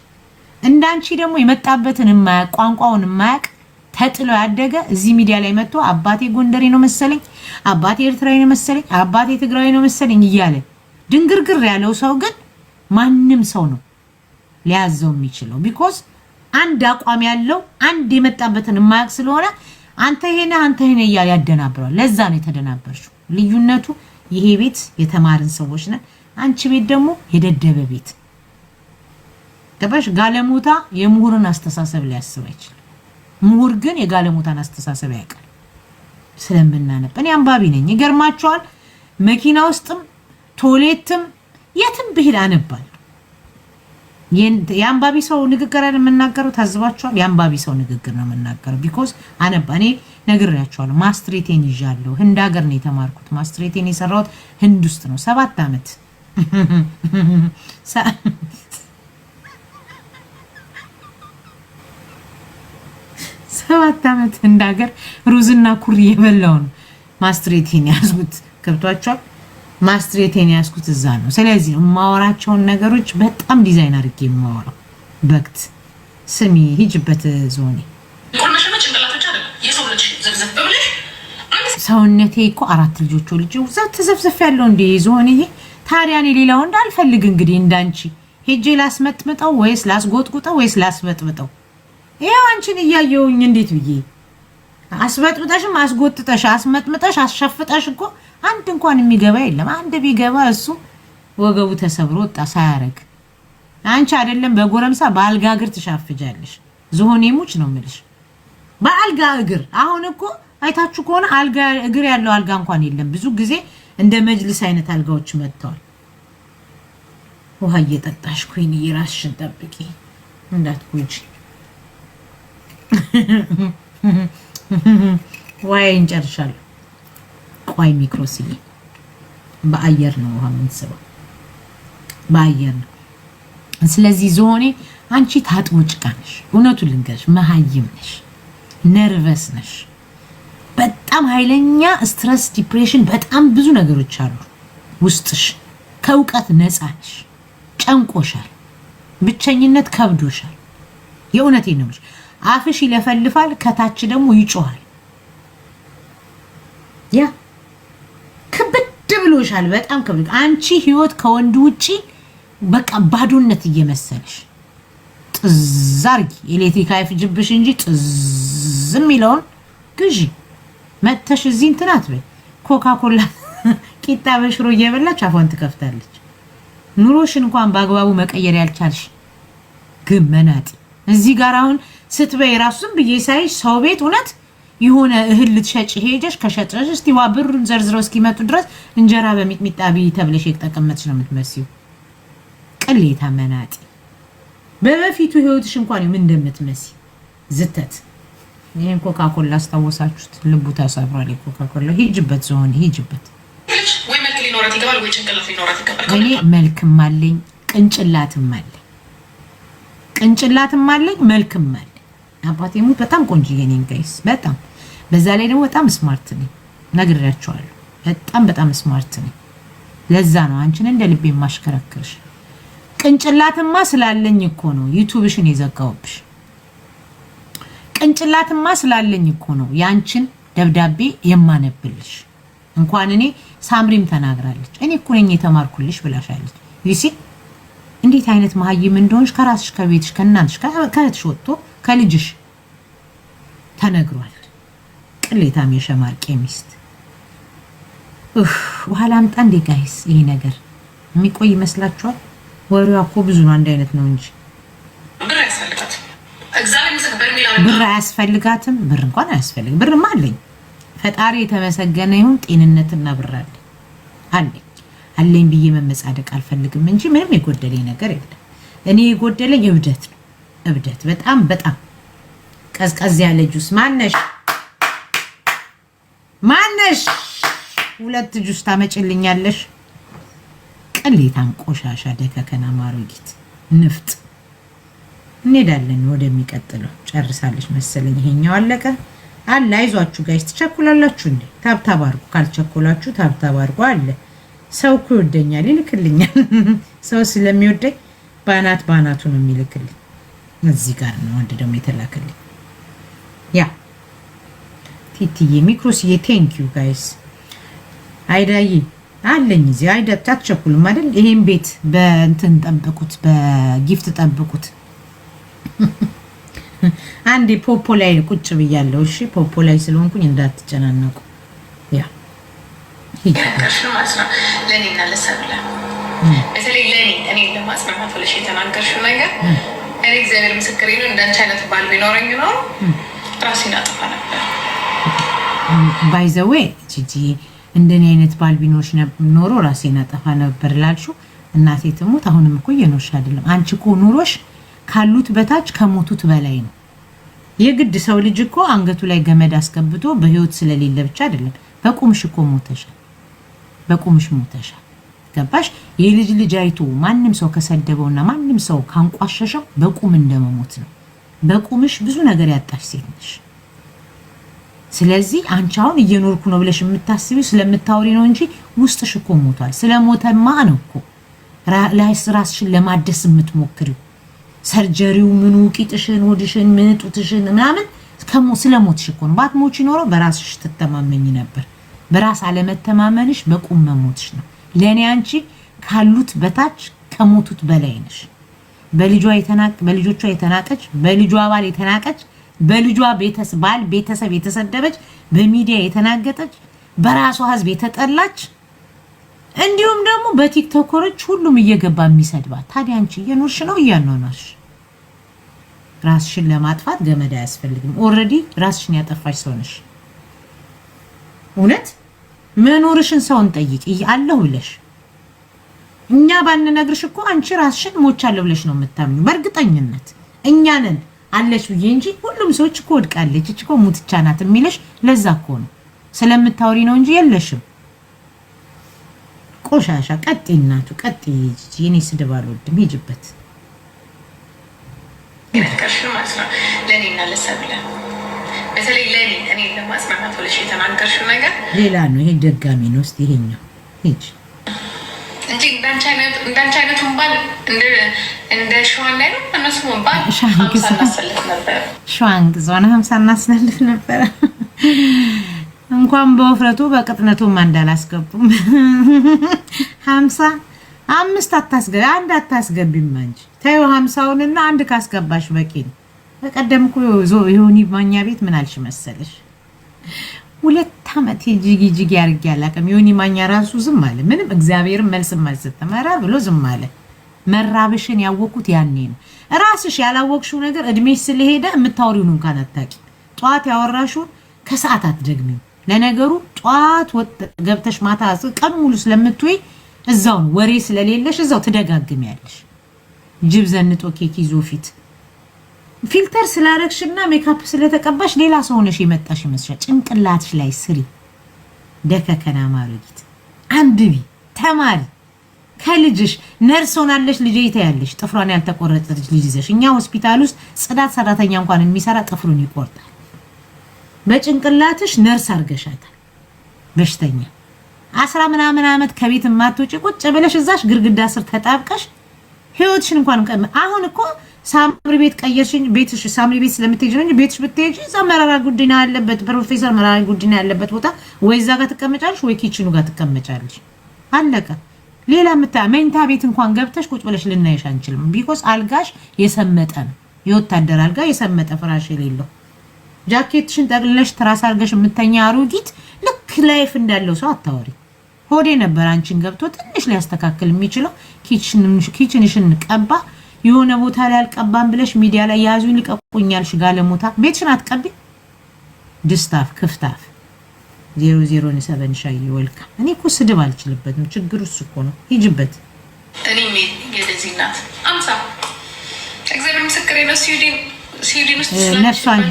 እንዳንቺ ደግሞ የመጣበትን የማያቅ ቋንቋውን የማያቅ ተጥሎ ያደገ እዚህ ሚዲያ ላይ መጥቶ አባቴ ጎንደሬ ነው መሰለኝ አባቴ ኤርትራዊ ነው መሰለኝ አባቴ ትግራዊ ነው መሰለኝ እያለ ድንግርግር ያለው ሰው ግን ማንም ሰው ነው ሊያዘው የሚችለው ቢኮዝ አንድ አቋም ያለው አንድ የመጣበትን የማያቅ ስለሆነ አንተ ይሄን እያለ ያደናብራል ለዛ ነው የተደናበርሽው ልዩነቱ ይሄ ቤት የተማርን ሰዎች ነን አንቺ ቤት ደግሞ የደደበ ቤት ገባሽ ጋለሞታ የምሁርን አስተሳሰብ ሊያስብ አይችልም ምሁር ግን የጋለሞታን አስተሳሰብ ያውቃል ስለምናነብ እኔ አንባቢ ነኝ ይገርማችኋል መኪና ውስጥም ቶሌትም የትም ብሄድ አነባለሁ የአንባቢ ሰው ንግግር አይደል የምናገረው ታዝባችኋል የአንባቢ ሰው ንግግር ነው የምናገረው ቢኮዝ እኔ ነግሬያችኋለሁ ማስትሬቴን ይዣለሁ ህንድ ሀገር ነው የተማርኩት ማስትሬቴን የሰራሁት ህንድ ውስጥ ነው 7 አመት 7 አመት ህንድ ሀገር ሩዝና ኩሪ የበላው ነው ማስትሬቴን ያዝኩት ገብቷችኋል ማስትሬቴን ያዝኩት እዛ ነው ስለዚህ ማወራቸውን ነገሮች በጣም ዲዛይን አድርጌ የማወራው በክት ስሚ ሂጅበት ዞኔ ሰውነቴ እኮ 4 ልጆች ልጅ ተዘፍዘፍ ያለው እንደ ዞኔ ታዲያ እኔ ሌላው እንዳልፈልግ እንግዲህ እንዳንቺ ሄጄ ላስመጥምጠው ወይስ ላስጎጥጉጠው ወይስ ላስመጥምጠው ይሄው አንቺን እያየሁኝ እንዴት ብዬ አስመጥምጠሽም አስጎጥጠሽ አስመጥምጠሽ አስሸፍጠሽ እኮ አንድ እንኳን የሚገባ የለም አንድ ቢገባ እሱ ወገቡ ተሰብሮ ወጣ ሳያረግ አንቺ አይደለም በጎረምሳ በአልጋ እግር ትሻፍጃለሽ ዝሆኔ ሙች ነው የምልሽ በአልጋ እግር አሁን እኮ አይታችሁ ከሆነ አልጋ እግር ያለው አልጋ እንኳን የለም ብዙ ጊዜ እንደ መጅልስ አይነት አልጋዎች መጥተዋል ውሃ እየጠጣሽ ኩይን ይራስሽን ጠብቂ እንዳትጎጂ ዋይ እንጨርሻለሁ ቆይ ሚክሮስዬ በአየር ነው ውሃ የምንስበው፣ በአየር ነው። ስለዚህ ዝሆኔ አንቺ ታጥቦ ጭቃ ነሽ። እውነቱን ልንገርሽ፣ መሀይም ነሽ፣ ነርቨስ ነሽ። በጣም ኃይለኛ ስትረስ፣ ዲፕሬሽን፣ በጣም ብዙ ነገሮች አሉ ውስጥሽ። ከእውቀት ነፃ ነሽ። ጨንቆሻል፣ ብቸኝነት ከብዶሻል። የእውነቴን ነው። አፍሽ ይለፈልፋል፣ ከታች ደግሞ ይጮሃል። ያ ክብድ ብሎሻል፣ በጣም ክብድ። አንቺ ህይወት ከወንድ ውጪ በቃ ባዶነት እየመሰለሽ ጥዝ አርጊ። ኤሌክትሪክ አይፍጅብሽ እንጂ ጥዝ የሚለውን ግዢ። መጥተሽ እዚህ እንትን አትበይ። ኮካኮላ ቂጣ በሽሮ እየበላች አፏን ትከፍታለች። ኑሮሽን እንኳን በአግባቡ መቀየር ያልቻልሽ ግን መናጢ። እዚህ ጋር አሁን ስትበይ ራሱ ዝም ብዬ ሳይሽ ሰው ቤት እውነት የሆነ እህል ልትሸጪ ሄደሽ ከሸጥሽ እስቲ ዋ ብሩን ዘርዝረው እስኪመጡ ድረስ እንጀራ በሚጥሚጣ ቢ ተብለሽ የተጠቀመጥሽ ነው የምትመስዩ። ቅሌታ መናጢ። በበፊቱ ህይወትሽ እንኳን ምን እንደምትመስይ ዝተት። ይሄን ኮካኮላ አስታወሳችሁት? ልቡ ተሰብሯል። ኮካኮላ ሂጅበት፣ ዝሆን ሂጅበት። ወይ መልክ ሊኖራት ይገባል ወይ ጭንቅላት ሊኖራት ይገባል። እኔ መልክም አለኝ ቅንጭላትም አለኝ፣ ቅንጭላትም አለኝ መልክም አለኝ። አባቴ ሙት በጣም ቆንጆዬ ነኝ ጋይስ፣ በጣም በዛ ላይ ደግሞ በጣም ስማርት ነኝ። ነግሬያቸዋለሁ። በጣም ስማርት ነኝ። ለዛ ነው አንቺን እንደ ልቤ ማሽከረክርሽ። ቅንጭላትማ ስላለኝ እኮ ነው ዩቲዩብሽን የዘጋውብሽ። ቅንጭላትማ ስላለኝ እኮ ነው ያንቺን ደብዳቤ የማነብልሽ። እንኳን እኔ ሳምሪም ተናግራለች። እኔ እኮ ነኝ የተማርኩልሽ ብላሻለች። ይሲ እንዴት አይነት መሀይም እንደሆንሽ ከራስሽ ከቤትሽ ከእናትሽ ከእህትሽ ወጥቶ ከልጅሽ ተነግሯል። ቅሌታም የሸማርቄ ሚስት። ውሃ ላምጣ እንዴ ጋይስ? ይሄ ነገር የሚቆይ ይመስላችኋል? ወሬዋ እኮ ብዙ ነው፣ አንድ አይነት ነው እንጂ ብር አያስፈልጋትም። ብር እንኳን አያስፈልግም። ብርማ አለኝ፣ ፈጣሪ የተመሰገነ ይሁን። ጤንነትና ብር አለኝ ብዬ መመጻደቅ አልፈልግም እንጂ ምንም የጎደለኝ ነገር የለም። እኔ የጎደለኝ እብደት ነው። እብደት በጣም ቀዝቀዝ ያለ ጁስ። ማነሽ ሁለት ጁስ ታመጭልኛለሽ? ቅሌታም ቆሻሻ ደከከና ማሮጊት ንፍጥ። እንሄዳለን ወደሚቀጥለው። ጨርሳለች መሰለኝ። ይሄኛው አለቀ አለ። አይዟችሁ ጋይስ፣ ትቸኩላላችሁ እንዴ? ታብታብ አድርጉ። ካልቸኮላችሁ ታብታብ አድርጉ። አለ ሰው እኮ ይወደኛል፣ ይልክልኛል። ሰው ስለሚወደኝ ባናቱ ነው የሚልክልኝ። እዚህ ጋር ነው አንድ ደግሞ የተላከልኝ። ያ ቲቲዬ ሚክሮስዬ ቴንክ ዩ ጋይስ። አይዳዬ አለኝ እዚህ። አይዳ አትቸኩሉም አይደል? ይሄን ቤት በእንትን ጠብቁት፣ በጊፍት ጠብቁት። አንዴ ፖፖ ላይ ቁጭ ብያለሁ። እሺ ፖፖ ላይ ስለሆንኩኝ እንዳትጨናነቁ። ያ ለኔና ለሰብለ በተለይ እኔ ለማጽናናት ብለሽ የተናገርሽው ነገር እኔ እግዚአብሔር ምስክሬ ነው። እንዳንቺ አይነት ባል ቢኖረኝ ኖሮ ራሴን አጠፋ ነበር። ባይ ዘ ዌይ ጂጂ፣ እንደኔ አይነት ባል ቢኖርሽ ኖሮ ራሴን አጠፋ ነበር ላልሽው እናቴ ትሙት። አሁንም እኮ እየኖርሽ አይደለም። አንቺ እኮ ኑሮሽ ካሉት በታች ከሞቱት በላይ ነው። የግድ ሰው ልጅ እኮ አንገቱ ላይ ገመድ አስገብቶ በህይወት ስለሌለ ብቻ አይደለም። በቁምሽ እኮ ሞተሻል። በቁምሽ ሞተሻል። ገባሽ? የልጅ አይቶ ማንም ሰው ከሰደበውና ማንም ሰው ካንቋሸሸው በቁም እንደመሞት ነው። በቁምሽ ብዙ ነገር ያጣሽ ሴት ነሽ። ስለዚህ አንቺ አሁን እየኖርኩ ነው ብለሽ የምታስቢው ስለምታወሪ ነው እንጂ ውስጥሽ እኮ ሞቷል። ስለሞተማ ነው እኮ ራስሽን ለማደስ የምትሞክሪው። ሰርጀሪው ምኑ ቂጥሽን፣ ሆድሽን፣ ምጡትሽን ምናምን ስለሞትሽ እኮ ነው። ባትሞቺ ኖሮ በራስሽ ትተማመኝ ነበር። በራስ አለመተማመንሽ በቁም መሞትሽ ነው። ለኔ አንቺ ካሉት በታች ከሞቱት በላይ ነሽ። በልጆቿ የተናቀች፣ በልጇ ባል የተናቀች፣ በልጇ ቤተሰብ የተሰደበች፣ በሚዲያ የተናገጠች፣ በራሷ ህዝብ የተጠላች፣ እንዲሁም ደግሞ በቲክቶከሮች ሁሉም እየገባ የሚሰድባት። ታዲያ አንቺ እየኖርሽ ነው እያኖርሽ። ራስሽን ለማጥፋት ገመድ አያስፈልግም። ኦልሬዲ ራስሽን ያጠፋሽ ሰው ነሽ። እውነት መኖርሽን ሰውን ጠይቂ አለሁ ብለሽ እኛ ባንነግርሽ እኮ አንቺ ራስሽን ሞቻለሁ ብለሽ ነው የምታምኚው። በእርግጠኝነት እኛ ነን አለሽ ብዬ እንጂ ሁሉም ሰዎች እኮ ወድቃለች እኮ ሙትቻ ናት የሚልሽ ለዛ እኮ ነው። ስለምታወሪ ነው እንጂ የለሽም። ቆሻሻ ቀጥ እናቱ ቀጥ የኔ ስድብ አልወድም። ሂጅበት የነገርሽን ማለት ነው ለእኔና ለሰብለ በተለይ ለእኔ እኔ ለማጽናናት ብለሽ የተናገርሽው ነገር ሌላ ነው። ይሄ ደጋሚ ነው። እስኪ ይሄኛው ሂጅ እንጂ እንዳንቺ አይነቱን ባል እንደ ሸዋን ላይ ነው እነሱ ባል ሀምሳ እናሰልፍ ነበረ። ሸዋን ግዟን 50 እናስነልፍ ነበረ። እንኳን በውፍረቱ በቅጥነቱም እንዳላስገቡም 55 አታስገቢ፣ አንድ አታስገቢም እንጂ ተይው 50ውንና አንድ ካስገባሽ በቂ ነው። በቀደም እኮ ይሁን ማኛ ቤት ምን አልሽ መሰለሽ 2 ዓመት ጂጂ ያርግ ያላቀም ይሁን ማኛ ራሱ ዝም አለ። ምንም እግዚአብሔር መልስ አልሰጠም። ኧረ ብሎ ዝም አለ። መራብሽን ያወቁት ያኔ ነው። ራስሽ ያላወቅሽው ነገር እድሜሽ ስለሄደ የምታወሪውን እንኳን አታቂ። ጧት ያወራሽው ከሰዓት አትደግሚው። ለነገሩ ጧት ገብተሽ ማታ ቀን ሙሉ ስለምትወይ እዛው ወሬ ስለሌለሽ እዛው ትደጋግሚያለሽ። ጅብ ዘንጦ ኬክ ይዞ ፊት ፊልተር ስላረግሽና ሜካፕ ስለተቀባሽ ሌላ ሰው ሆነሽ የመጣሽ ይመስልሻል። ጭንቅላትሽ ላይ ስሪ። ደከከና ማረጊት አንብቢ፣ ተማሪ። ከልጅሽ ነርስ ሆናለሽ ልጅ ይታያለሽ። ጥፍሯን ያልተቆረጠች ልጅ ይዘሽ እኛ ሆስፒታል ውስጥ ጽዳት ሰራተኛ እንኳን የሚሰራ ጥፍሩን ይቆርጣል። በጭንቅላትሽ ነርስ አርገሻታል። በሽተኛ 10 ምናምን ዓመት ከቤት ማትወጪ ቁጭ ብለሽ እዛሽ ግርግዳ ስር ተጣብቀሽ ህይወትሽን እንኳን አሁን እኮ ሳምሪ ቤት ቀየርሽኝ። ቤትሽ ሳምሪ ቤት ስለምትሄጂ ነው እንጂ ቤትሽ ብትሄጂ እዛ መራራ ጉዲና ያለበት ፕሮፌሰር መራራ ጉዲና ያለበት ቦታ ወይ እዛ ጋር ትቀመጫለሽ ወይ ኪችኑ ጋር ትቀመጫለሽ። አለቀ። ሌላ መኝታ ቤት እንኳን ገብተሽ ቁጭ ብለሽ ልናይሽ አንችልም። ቢኮስ አልጋሽ የሰመጠ ነው። የወታደር አልጋ የሰመጠ ፍራሽ የሌለው ጃኬትሽን ጠቅልለሽ ትራስ አርገሽ የምተኛ አሮጊት ልክ ላይፍ እንዳለው ሰው አታወሪ። ሆዴ ነበር አንቺን ገብቶ ትንሽ ሊያስተካክል የሚችለው። ኪችንሽን ቀባ የሆነ ቦታ ላይ አልቀባም ብለሽ ሚዲያ ላይ ያዙኝ ልቀቁኛልሽ ጋለሞታ። ቤትሽን አትቀቢ። ድስታፍ ክፍታፍ 007 ሻይ ወልካ። እኔ እኮ ስድብ አልችልበትም። ችግሩ እሱ እኮ ነው። ሂጅበት። እኔ የደዚህ እናት 50 እግዚአብሔር ምስክሬ ነው። ስዊድን ውስጥ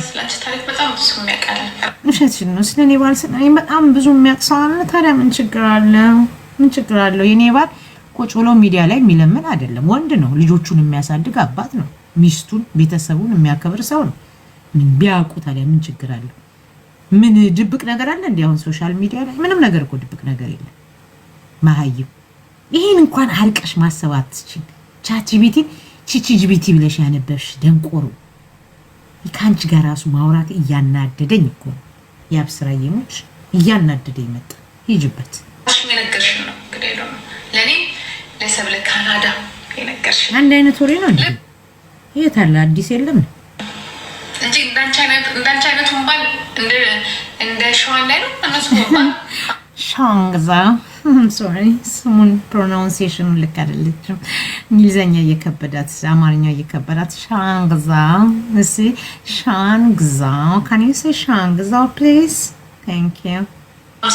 ስላንቺ ታሪክ በጣም ብዙ የሚያውቃል። እውነትሽን ነው። ስለኔ ባል በጣም ብዙ የሚያውቅ ሰው አለ። ታዲያ ምን ችግር አለው? ምን ችግር አለው? የኔ ባል ቁጭ ብሎ ሚዲያ ላይ የሚለምን አይደለም። ወንድ ነው። ልጆቹን የሚያሳድግ አባት ነው። ሚስቱን ቤተሰቡን የሚያከብር ሰው ነው። ምን ቢያውቁ ታዲያ ምን ችግር አለው? ምን ድብቅ ነገር አለ እንዴ? አሁን ሶሻል ሚዲያ ላይ ምንም ነገር እኮ ድብቅ ነገር የለም። ማሃይም ይሄን እንኳን አርቀሽ ማሰብ አትችይም። ቻትጂቢቲ ቺቺጂቢቲ ብለሽ ያነበብሽ ደንቆሮ ከአንቺ ጋር ራሱ ማውራት እያናደደኝ እኮ ነው። ያብስራየሞች እያናደደኝ መጣ። ሂጅበት። የነገርሽ ነው እንግዲህ ነው ለኔ ለሰብለ ካናዳ የነገርሽ አንድ አይነት ወሬ ነው እንዴ? የት አለ አዲስ የለም እንጂ እንዳንቺ አይነቱን ባል እንደ ሸዋን ላይ ነው እነሱ ባል ሻንግዛ ሶሪ ስሙን ፕሮናውንሲዬሽኑ ልክ አይደለችም። እንግሊዘኛ እየከበዳት አማርኛ እየከበዳት ሻንግዛ። እሺ ሻንግዛ ካን ዩ ሴ ሻንግዛ ፕሊዝ ታንክ ዩ።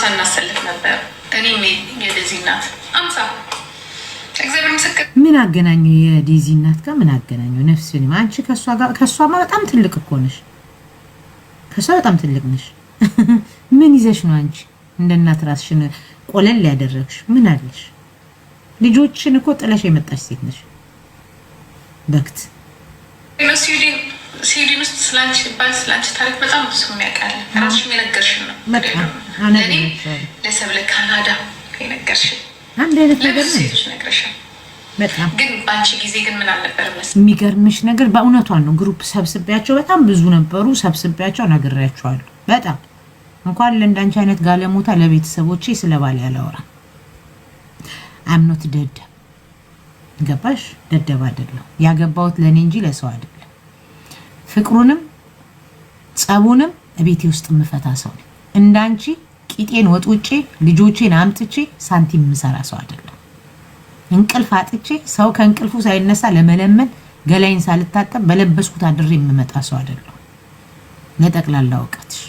እናሰልፍ ነበር እኔ የደዚህ እናት 50 እግዚአብሔር ምስክር። ምን አገናኘው የዴዚ እናት ጋር? ምን አገናኘው? ነፍስን አንቺ ከሷማ በጣም ትልቅ እኮ ነሽ። ከሷ በጣም ትልቅ ነሽ። ምን ይዘሽ ነው አንቺ እንደ እናት ራስሽን ቆለል ያደረግሽ? ምን አለሽ? ልጆችን እኮ ጥለሽ የመጣሽ ሴት ነሽ። በክት ስዊድን ውስጥ ስላንቺ ታሪክ በጣም ብዙ የሚያውቃል። ራስሽም የነገርሽን ነው ለእኔ ለሰብለ ካናዳ የነገርሽን አንድ አይነት ነገር ነው ነግረሻል። በጣም ግን በአንቺ ጊዜ ግን ምን አልነበረ መሰለኝ። የሚገርምሽ ነገር በእውነቷን ነው። ግሩፕ ሰብስቤያቸው በጣም ብዙ ነበሩ። ሰብስቤያቸው ነግሬያቸዋለሁ። በጣም እንኳን ለእንዳንቺ አይነት ጋለሞታ ለቤተሰቦቼ ስለባል ያላወራ አምኖት ደደብ ገባሽ? ደደብ አይደለም። ያገባሁት ለኔ እንጂ ለሰው አይደለም። ፍቅሩንም ጸቡንም ቤቴ ውስጥ የምፈታ ሰው ነኝ። እንዳንቺ ቂጤን ወጥውጬ ልጆቼን አምጥቼ ሳንቲም የምሰራ ሰው አይደለም። እንቅልፍ አጥቼ ሰው ከእንቅልፉ ሳይነሳ ለመለመን ገላይን ሳልታጠብ በለበስኩት አድሬ የምመጣ ሰው አይደለም። ለጠቅላላ እውቀትሽ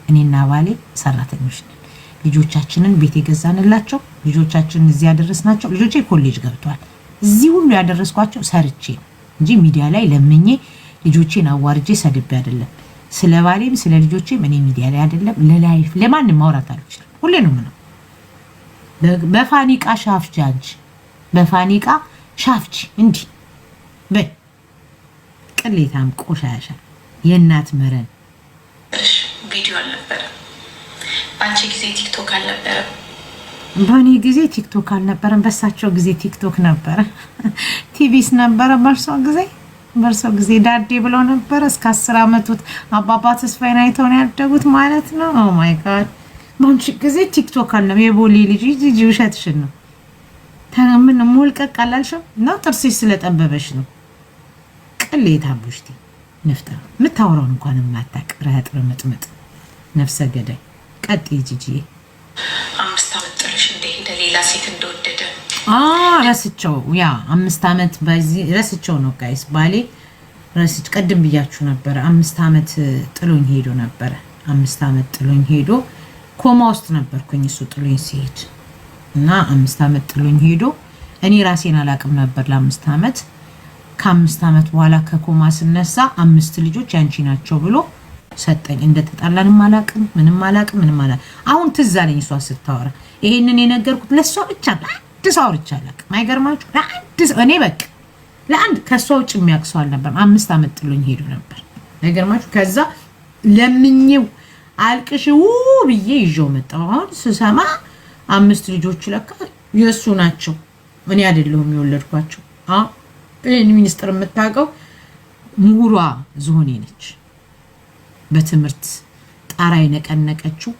እኔና ባሌ ሰራተኞች ነን። ልጆቻችንን ቤት የገዛንላቸው፣ ልጆቻችንን እዚህ ያደረስናቸው። ልጆቼ ኮሌጅ ገብቷል። እዚህ ሁሉ ያደረስኳቸው ሰርቼ ነው እንጂ ሚዲያ ላይ ለምኜ ልጆቼን አዋርጄ ሰድቤ አይደለም። ስለ ባሌም ስለ ልጆቼም እኔ ሚዲያ ላይ አይደለም ለላይፍ ለማንም ማውራት አልችልም። ሁሌ ነው ምነው በፋኒቃ ሻፍጂ አንቺ በፋኒቃ ሻፍጂ እንዲህ በይ ቅሌታም ቆሻሻ የእናት መረን ቪዲዮ አልነበረም። በአንቺ ጊዜ ቲክቶክ አልነበረም። በእኔ ጊዜ ቲክቶክ አልነበረም። በሳቸው ጊዜ ቲክቶክ ነበረ። ቲቪስ ነበረ። በርሶ ጊዜ ዳዴ ብለው ነበረ። እስከ 10 ዓመቱት አባባ ተስፋዬን አይተው ነው ያደጉት ማለት ነው። ኦ ማይ ጋድ በአንቺ ጊዜ ቲክቶክ አልነበረም። የቦሌ ልጅ ውሸትሽን ነው። ምን ሞልቀቅ አላልሽም ነው? ጥርስሽ ስለጠበበሽ ነው። ቅሌታ ቡሽቲ ነፍጣ የምታወራውን እንኳን የማታውቅ ረህጥር ምጥምጥ ነፍሰ ገዳይ ቀጥይ ጂጂዬ 5 ዓመት ጥልሽ እንደሄደ ሌላ ሴት እንደወደደ ረስቸው። ያ 5 ዓመት በዚህ ረስቸው ነው ጋይስ። ባሌ ረስች ቀድም ብያችሁ ነበር። 5 ዓመት ጥሎኝ ሄዶ ነበር። 5 ዓመት ጥሎኝ ሄዶ ኮማ ውስጥ ነበርኩኝ እሱ ጥሎኝ ሲሄድ እና 5 ዓመት ጥሎኝ ሄዶ እኔ ራሴን አላቅም ነበር ለ5 ዓመት። ከ5 ዓመት በኋላ ከኮማ ስነሳ 5 ልጆች ያንቺ ናቸው ብሎ ሰጠኝ። እንደተጣላንም አላቅም ምንም አላቅም። አሁን ትዝ አለኝ እሷ ስታወራ ይሄንን የነገርኩት ለሷ ብቻ ለአንድ ሰው ብቻ አላቅም። አይገርማችሁ? ለአንድ ሰው እኔ በቃ ለአንድ ከሷ ውጭ የሚያቅሰው አልነበር። 5 ዓመት ጥሎኝ ሄዶ ነበር። አይገርማችሁ? ከዛ ለምኜው አልቅሽው ብዬ ይዤው መጣሁ። አሁን ስሰማ 5 ልጆች ለካ የሱ ናቸው እኔ አይደለሁም የወለድኳቸው። ይሄን ሚኒስትር የምታውቀው ምሁሯ ዝሆኔ ነች። በትምህርት ጣራ የነቀነቀችው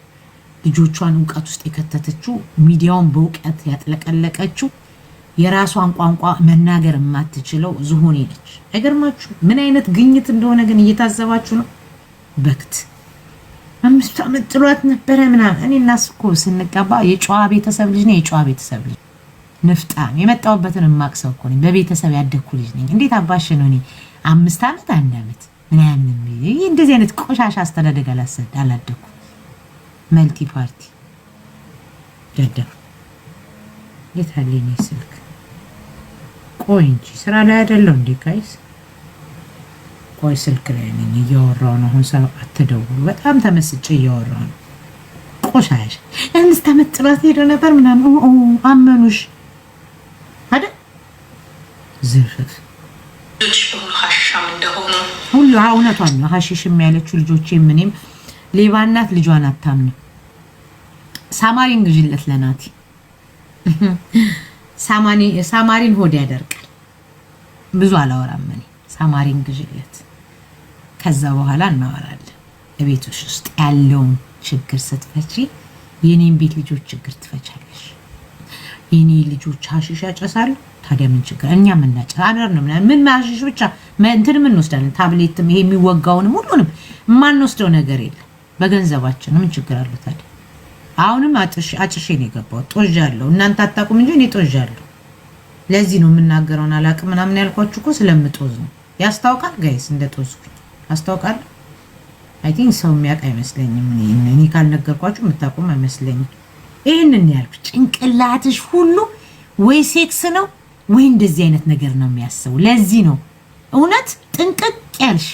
ልጆቿን እውቀት ውስጥ የከተተችው ሚዲያውን በእውቀት ያጥለቀለቀችው የራሷን ቋንቋ መናገር የማትችለው ዝሆኔ ነች። አይገርማችሁ? ምን አይነት ግኝት እንደሆነ ግን እየታዘባችሁ ነው። በክት 5 ዓመት ጥሏት ነበረ ምናምን። እኔ እና እሱ እኮ ስንቀባ የጨዋ ቤተሰብ ልጅ ነኝ። የጨዋ ቤተሰብ ልጅ ንፍጣም የመጣሁበትን የማቅሰው እኮ ነኝ። በቤተሰብ ያደግኩ ልጅ ነኝ። እንዴት አባሽ ነው እኔ 5 ዓመት 1 ዓመት ምናምን እንደዚህ አይነት ቆሻሻ አስተዳደግ አላደኩም። መልቲ ፓርቲ ደደብ የታለኝ ስልክ ቆይ እንጂ ስራ ላይ አይደለም እንዴ ጋይስ? ቆይ ስልክ ላይ ነኝ እያወራሁ ነው። አሁን ሰው አትደውሉ። በጣም ተመስጬ እያወራሁ ነው። ቆሻሻ 5 ዓመት ጥሏት ሄዶ ነበር ምናምን አመኑሽ አይደል? ዝርፍፍ ሀሻም እንደሆኑ ሁሉ እውነቷን ነው። ሀሺሽም ያለችው ልጆቼ ምንም ሌባ እናት ልጇን አታምንም። ሳማሪን ግዥለት ለናቲ ሳማሪን ሆድ ያደርቃል። ብዙ አላወራም እኔ። ሳማሪን ግዥለት ከዛ በኋላ እናወራለን። ቤቶች ውስጥ ያለውን ችግር ስትፈቺ የኔን ቤት ልጆች ችግር ትፈቻለሽ። የኔ ልጆች ሀሺሽ ያጨሳሉ። ታዲያ ምን ችግር? እኛ ምናጨ አደር ነው ምን ማሽሽ ብቻ እንትን ምን ወስዳለን? ታብሌትም ይሄ የሚወጋውንም ሁሉንም ማንወስደው ነገር የለም። በገንዘባችን ምን ችግር አለው ታዲያ? አሁንም አጭሼ ነው የገባው። ጦዣለሁ። እናንተ አታውቁም እንጂ እኔ ጦዣለሁ። ለዚህ ነው የምናገረውን አላውቅም ምናምን ያልኳችሁ እኮ ስለምጦዝ ነው። ያስታውቃል ጋይስ፣ እንደጦዝኩኝ ያስታውቃል። አይ ቲንክ ሰው የሚያውቅ አይመስለኝም። እኔ ካልነገርኳችሁ የምታውቁም አይመስለኝም። ይሄንን ያልኩ ጭንቅላትሽ ሁሉ ወይ ሴክስ ነው ወይ እንደዚህ አይነት ነገር ነው የሚያስበው። ለዚህ ነው እውነት ጥንቅቅ ያልሽ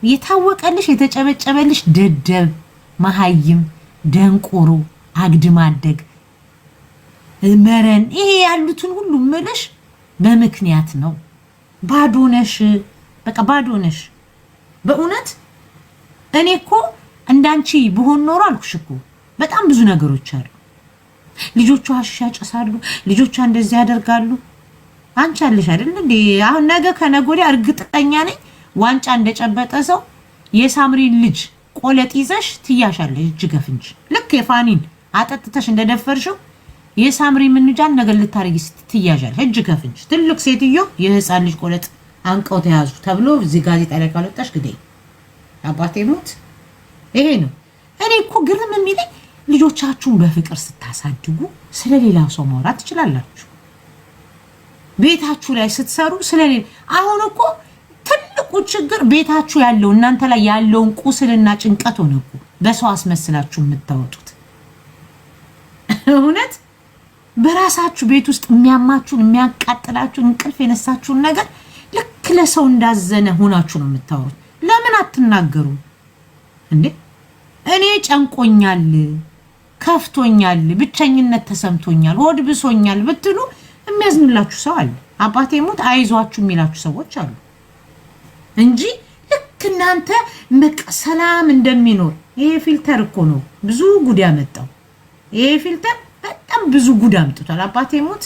የታወቀልሽ የተጨበጨበልሽ ደደብ መሃይም ደንቆሮ አግድማደግ መረን ይሄ ያሉትን ሁሉ ምልሽ በምክንያት ነው። ባዶነሽ በቃ ባዶነሽ። በእውነት እኔ እኮ እንዳንቺ ብሆን ኖሮ አልኩሽ እኮ በጣም ብዙ ነገሮች አሉ። ልጆቿ ሀሺሽ ያጨሳሉ፣ ልጆቿ እንደዚህ ያደርጋሉ። አንቺ አለሽ አይደል እንዴ? አሁን ነገ ከነገ ወዲያ እርግጠኛ ነኝ ዋንጫ እንደጨበጠ ሰው የሳምሪን ልጅ ቆለጥ ይዘሽ ትያሻለሽ እጅ ገፍንጅ። ልክ የፋኒን አጠጥተሽ እንደደፈርሽው የሳምሪ ምንጃን ነገር ልታረጊ ስትያዣለሽ እጅ ገፍንጅ። ትልቅ ሴትዮ የህፃን ልጅ ቆለጥ አንቀው ተያዙ ተብሎ እዚህ ጋዜጣ ላይ ካልወጣሽ ግዴ አባቴ ሞት። ይሄ ነው እኔ እኮ ግርም የሚለኝ። ልጆቻችሁን በፍቅር ስታሳድጉ ስለሌላ ሰው ማውራት ትችላላችሁ። ቤታችሁ ላይ ስትሰሩ ስለሌላ አሁን እኮ ትልቁ ችግር ቤታችሁ ያለው እናንተ ላይ ያለውን ቁስልና ጭንቀት ሆነ እኮ በሰው አስመስላችሁ የምታወጡት። እውነት በራሳችሁ ቤት ውስጥ የሚያማችሁን የሚያቃጥላችሁን እንቅልፍ የነሳችሁን ነገር ልክ ለሰው እንዳዘነ ሆናችሁ ነው የምታወሩት። ለምን አትናገሩ እንዴ? እኔ ጨንቆኛል ከፍቶኛል፣ ብቸኝነት ተሰምቶኛል፣ ሆድ ብሶኛል ብትሉ የሚያዝንላችሁ ሰው አለ። አባቴ ሞት አይዟችሁ የሚላችሁ ሰዎች አሉ እንጂ ልክ እናንተ በቃ ሰላም እንደሚኖር ይሄ ፊልተር እኮ ነው ብዙ ጉድ ያመጣው። ይሄ ፊልተር በጣም ብዙ ጉድ አምጥቷል። አባቴ ሞት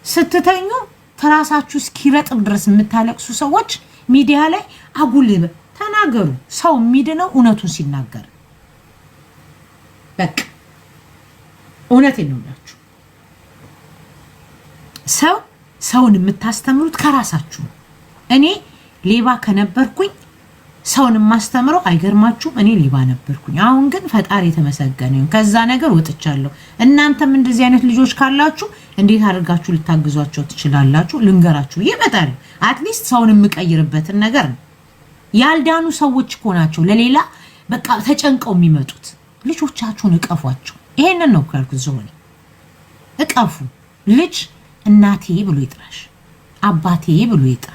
ስትተኙ ትራሳችሁ እስኪረጥብ ድረስ የምታለቅሱ ሰዎች ሚዲያ ላይ አጉል ተናገሩ። ሰው የሚድነው እውነቱን ሲናገር። በቃ እውነቴን ነው የምላችሁ። ሰውን የምታስተምሩት ከራሳችሁ። እኔ ሌባ ከነበርኩኝ ሰውን የማስተምረው አይገርማችሁም? እኔ ሌባ ነበርኩኝ። አሁን ግን ፈጣሪ የተመሰገነ ይሁን ከዛ ነገር ወጥቻለሁ። እናንተም እንደዚህ አይነት ልጆች ካላችሁ እንዴት አድርጋችሁ ልታግዟቸው ትችላላችሁ? ልንገራችሁ ይመጣል። አትሊስት ሰውን የምቀይርበትን ነገር ነው። ያልዳኑ ሰዎች እኮ ናቸው ለሌላ በቃ ተጨንቀው የሚመጡት። ልጆቻችሁን እቀፏቸው። ይሄንን ነው ካልኩት ዞኔ እቀፉ። ልጅ እናቴ ብሎ ይጥራሽ፣ አባቴ ብሎ ይጥራ።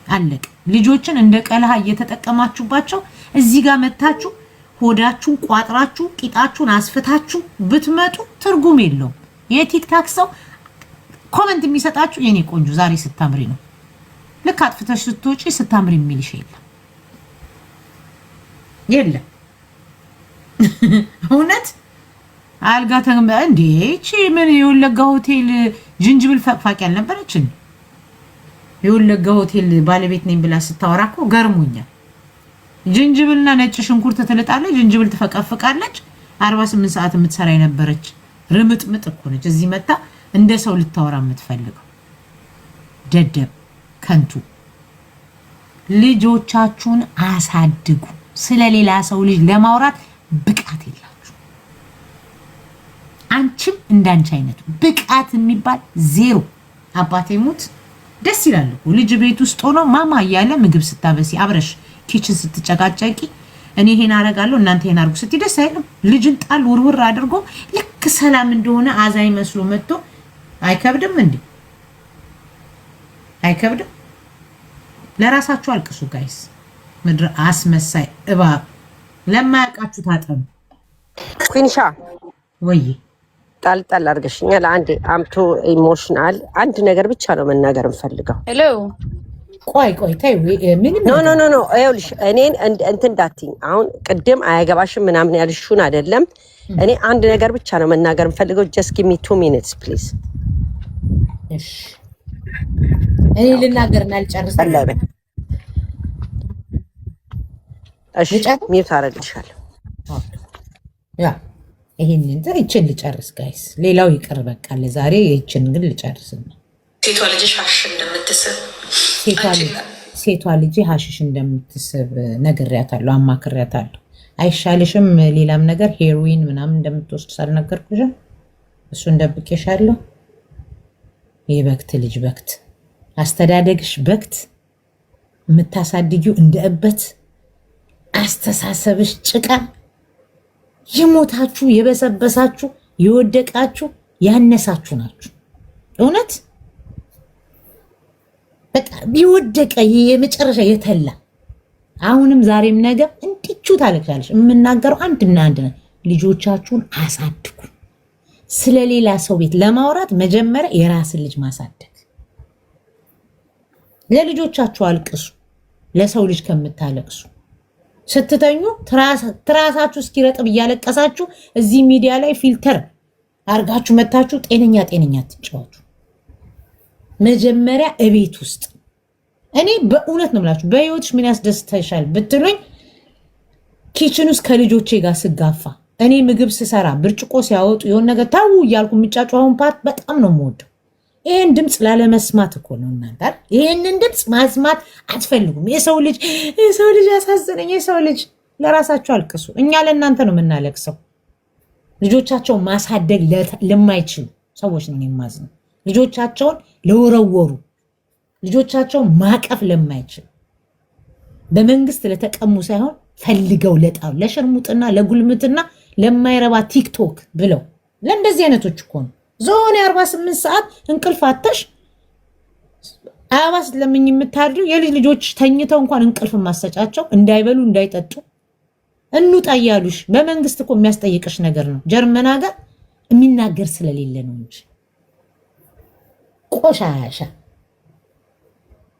አለቀ። ልጆችን እንደ ቀለሃ እየተጠቀማችሁባቸው እዚህ ጋር መታችሁ ሆዳችሁን ቋጥራችሁ ቂጣችሁን አስፍታችሁ ብትመጡ ትርጉም የለውም። የቲክታክ ሰው ኮመንት የሚሰጣችሁ የኔ ቆንጆ ዛሬ ስታምሪ ነው፣ ልክ አጥፍተሽ ስትወጪ ስታምሪ የሚልሽ የለም። እውነት አልጋ እንዴ እቺ ምን የወለጋ ሆቴል ጅንጅብል ፈቅፋቂ አልነበረችን? የወለጋ ሆቴል ባለቤት ነኝ ብላ ስታወራ እኮ ገርሞኛል። ጅንጅብልና ነጭ ሽንኩርት ትልጣለች፣ ጅንጅብል ትፈቀፍቃለች። 48 ሰዓት የምትሰራ የነበረች ርምጥምጥ እኮ ነች። እዚህ መጣ እንደ ሰው ልታወራ የምትፈልገው ደደብ ከንቱ። ልጆቻችሁን አሳድጉ። ስለሌላ ሰው ልጅ ለማውራት ብቃት የላችሁ። አንቺም እንዳንቺ አይነቱ ብቃት የሚባል ዜሮ። አባቴ ሙት ደስ ይላል እኮ ልጅ ቤት ውስጥ ሆኖ ማማ እያለ ምግብ ስታበሲ አብረሽ ኪችን ስትጨቃጨቂ እኔ ይሄን አረጋለሁ እናንተ ይሄን አርጉ ስትይ ደስ አይልም? ልጅን ጣል ውርውር አድርጎ ልክ ሰላም እንደሆነ አዛኝ መስሎ መጥቶ አይከብድም እንዴ? አይከብድም? ለራሳችሁ አልቅሱ ጋይስ። ምድር አስመሳይ እባብ ለማያውቃችሁ ታጠቡ። ኩንሻ ወይ ጣልጣል አድርገሽኛል። አንዴ አምቶ ኢሞሽናል አንድ ነገር ብቻ ነው መናገር እንፈልገው። ሄሎ ቆይ ተይ ምን ኖ ይኸውልሽ እኔን እንትን እንዳትኝ። አሁን ቅድም አያገባሽም ምናምን ያልሽውን አይደለም። እኔ አንድ ነገር ብቻ ነው መናገር እንፈልገው። ጀስት ጊቭ ሚ 2 ሚኒትስ ፕሊዝ። እሺ እኔ ልናገርና ልጨርስ። እሺ ሚውት አደርግልሻለሁ። ያ ይሄንን ይችን ልጨርስ ጋይስ። ሌላው ይቅር በቃ ለዛሬ ይችን ግን ልጨርስ ነው። ሴቷ ልጅ ሀሽሽ እንደምትስብ ሴቷ ልጅ ሀሽሽ እንደምትስብ ነግሬያታለሁ፣ አማክሬያታለሁ። አይሻልሽም ሌላም ነገር ሄሮዊን ምናምን እንደምትወስድ ሳልነገርኩሽም እሱን ደብቄሻለሁ። የበክት ልጅ በክት አስተዳደግሽ በክት የምታሳድጊው እንደ እበት አስተሳሰብሽ ጭቃ የሞታችሁ የበሰበሳችሁ የወደቃችሁ ያነሳችሁ ናችሁ። እውነት በቃ ቢወደቀ የመጨረሻ የተላ አሁንም ዛሬም ነገ እንዲቹ ታለቅሻለሽ። የምናገረው አንድና አንድ ነው፣ ልጆቻችሁን አሳድጉ። ስለሌላ ሰው ቤት ለማውራት መጀመሪያ የራስን ልጅ ማሳደግ። ለልጆቻችሁ አልቅሱ፣ ለሰው ልጅ ከምታለቅሱ። ስትተኙ ትራሳችሁ እስኪረጥብ እያለቀሳችሁ እዚህ ሚዲያ ላይ ፊልተር አርጋችሁ መታችሁ ጤነኛ ትጫወቱ። መጀመሪያ እቤት ውስጥ እኔ በእውነት ነው የምላችሁ፣ በህይወትሽ ምን ያስደስተሻል ብትሉኝ ኪችን ውስጥ ከልጆቼ ጋር ስጋፋ፣ እኔ ምግብ ስሰራ ብርጭቆ ሲያወጡ የሆነ ነገር ታው እያልኩ የሚጫጫውን ፓርት በጣም ነው የምወደው። ይሄን ድምፅ ላለመስማት እኮ ነው እናንተ። ይሄንን ድምፅ ማስማት አትፈልጉም። የሰው ልጅ ያሳዘነኝ። የሰው ልጅ ለራሳችሁ አልቅሱ። እኛ ለእናንተ ነው የምናለቅሰው። ልጆቻቸውን ማሳደግ ለማይችሉ ሰዎች ነው የማዝነው። ልጆቻቸውን ለወረወሩ፣ ልጆቻቸውን ማቀፍ ለማይችሉ፣ በመንግስት ለተቀሙ ሳይሆን ፈልገው ለጣሉ፣ ለሸርሙጥና ለጉልምትና ለማይረባ ቲክቶክ ብለው ለእንደዚህ አይነቶች እኮ ነው ዞን 48 ሰዓት እንቅልፍ አተሽ አባስ ለምን የምታድሩ የልጅ ልጆች ተኝተው እንኳን እንቅልፍ ማሰጫቸው እንዳይበሉ እንዳይጠጡ እንውጣ እያሉሽ በመንግስት እኮ የሚያስጠይቅሽ ነገር ነው። ጀርመን ሀገር የሚናገር ስለሌለ ነው እንጂ ቆሻሻ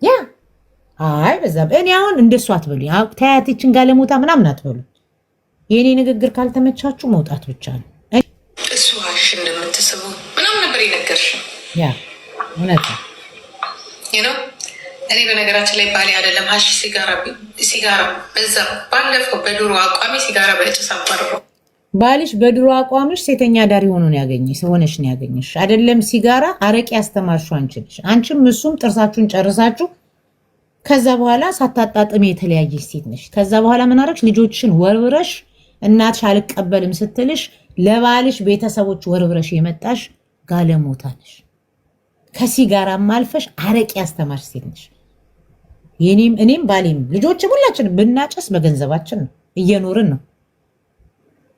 ያ አይ በዛ እኔ አሁን እንደሱ አትበሉኝ። ተያያቴችን ጋለሞታ ምናምን አትበሉ። የእኔ ንግግር ካልተመቻችሁ መውጣት ብቻ ነው። እሱ ሀሽ እንደምትስቡ ምናምን ነበር የነገርሽ። ያ እውነት ነው። እኔ በነገራችን ላይ ባሌ አይደለም ሀሽ ሲጋራ በዛ ባለፈው በድሮ አቋሚ ሲጋራ በጭስ አባረው። ባልሽ በድሮ አቋምሽ ሴተኛ ዳሪ ሆኖ ነው ያገኘሽ፣ ሆነሽ ነው ያገኘሽ። አይደለም ሲጋራ አረቄ ያስተማርሽው አንቺ ነሽ። አንቺም እሱም ጥርሳችሁን ጨርሳችሁ ከዛ በኋላ ሳታጣጥም የተለያየሽ ሴት ነሽ። ከዛ በኋላ ምን አደረግሽ? ልጆችሽን ወርብረሽ እናትሽ አልቀበልም ስትልሽ ለባልሽ ቤተሰቦች ወርብረሽ የመጣሽ ጋለሞታ ነሽ። ከሲጋራም አልፈሽ አረቄ ያስተማርሽ ሴት ነሽ። እኔም ባሌም ልጆችም ሁላችን ብናጨስ በገንዘባችን ነው እየኖርን ነው።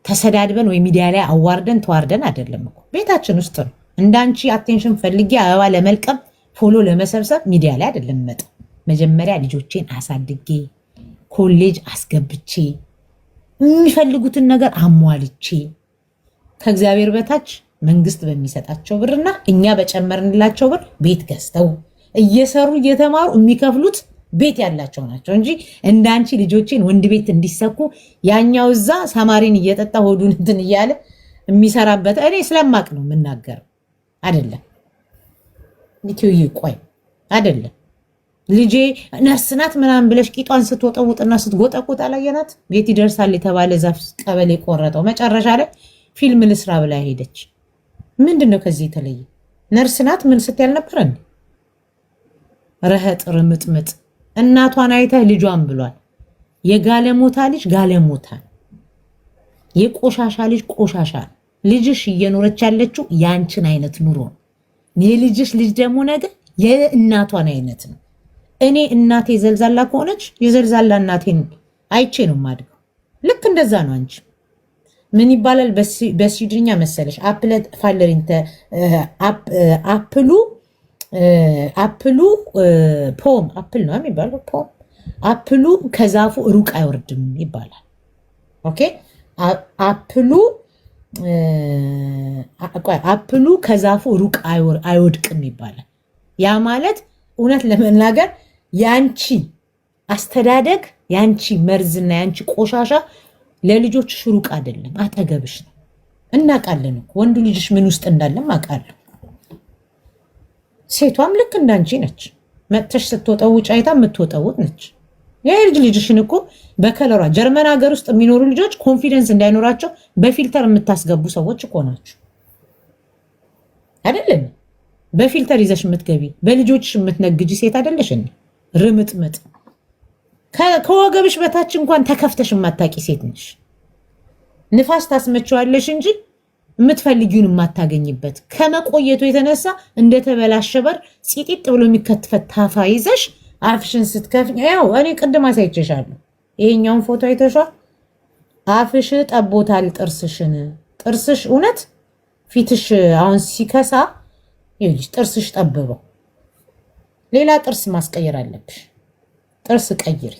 ተሰዳድበን ወይ ሚዲያ ላይ አዋርደን ተዋርደን አይደለም እኮ ቤታችን ውስጥ ነው። እንዳንቺ አቴንሽን ፈልጌ አበባ ለመልቀም ፎሎ ለመሰብሰብ ሚዲያ ላይ አይደለም መጣ። መጀመሪያ ልጆቼን አሳድጌ ኮሌጅ አስገብቼ የሚፈልጉትን ነገር አሟልቼ ከእግዚአብሔር በታች መንግስት በሚሰጣቸው ብርና እኛ በጨመርንላቸው ብር ቤት ገዝተው እየሰሩ እየተማሩ የሚከፍሉት ቤት ያላቸው ናቸው እንጂ እንዳንቺ ልጆቼን ወንድ ቤት እንዲሰኩ ያኛው እዛ ሰማሪን እየጠጣ ሆዱን እንትን እያለ የሚሰራበት እኔ ስለማቅ ነው የምናገረው። አይደለም ኢትዮዬ ቆይ አይደለም ልጄ ነርስ ናት ምናምን ብለሽ ቂጧን ስትወጠውጥና ስትጎጠቁጥ አላየናት? ቤት ይደርሳል የተባለ ዛፍ ቀበሌ ቆረጠው። መጨረሻ ላይ ፊልም ልስራ ብላ ሄደች። ምንድን ነው ከዚህ የተለየ? ነርስ ናት ምን ስትያል ነበር እንዴ? ረህጥ ርምጥምጥ እናቷን አይተህ ልጇን ብሏል። የጋለሞታ ልጅ ጋለሞታ፣ የቆሻሻ ልጅ ቆሻሻ። ልጅሽ እየኖረች ያለችው ያንቺን አይነት ኑሮ ነው። የልጅሽ ልጅ ደግሞ ነገ የእናቷን አይነት ነው። እኔ እናቴ ዘልዛላ ከሆነች የዘልዛላ እናቴን አይቼ ነው የማድገው። ልክ እንደዛ ነው አንቺ። ምን ይባላል በስዊድንኛ መሰለሽ? አፕለት ፋለሪንተ አፕሉ ፖም አፕል ነው የሚባለው። ፖም አፕሉ ከዛፉ ሩቅ አይወርድም ይባላል። ኦኬ አፕሉ ከዛፉ ሩቅ አይወድቅም ይባላል። ያ ማለት እውነት ለመናገር ያንቺ አስተዳደግ ያንቺ መርዝና ያንቺ ቆሻሻ ለልጆችሽ ሩቅ አይደለም፣ አጠገብሽ ነው። እናውቃለን እኮ ወንዱ ልጅሽ ምን ውስጥ እንዳለም አውቃለሁ። ሴቷም ልክ እንዳንቺ ነች። መጥተሽ ስትወጠውጭ አይታ የምትወጠውጥ ነች። የልጅ ልጅሽን እኮ በከለሯ ጀርመን ሀገር ውስጥ የሚኖሩ ልጆች ኮንፊደንስ እንዳይኖራቸው በፊልተር የምታስገቡ ሰዎች እኮ ናቸው አይደለም? በፊልተር ይዘሽ የምትገቢ በልጆችሽ የምትነግጂ ሴት አይደለሽ? ርምጥምጥ ከወገብሽ በታች እንኳን ተከፍተሽ የማታቂ ሴት ነሽ። ንፋስ ታስመቸዋለሽ እንጂ የምትፈልጊውን የማታገኝበት ከመቆየቱ የተነሳ እንደተበላሸ በር ፂጢጥ ብሎ የሚከትፈት ታፋ ይዘሽ አፍሽን ስትከፍኝ፣ ያው እኔ ቅድም አሳይቼሻለሁ። ይሄኛውን ፎቶ አይተሻል? አፍሽ ጠቦታል ጥርስሽን። ጥርስሽ እውነት ፊትሽ አሁን ሲከሳ ይልሽ ጥርስሽ ጠብበው። ሌላ ጥርስ ማስቀየር አለብሽ። ጥርስ ቀይሪ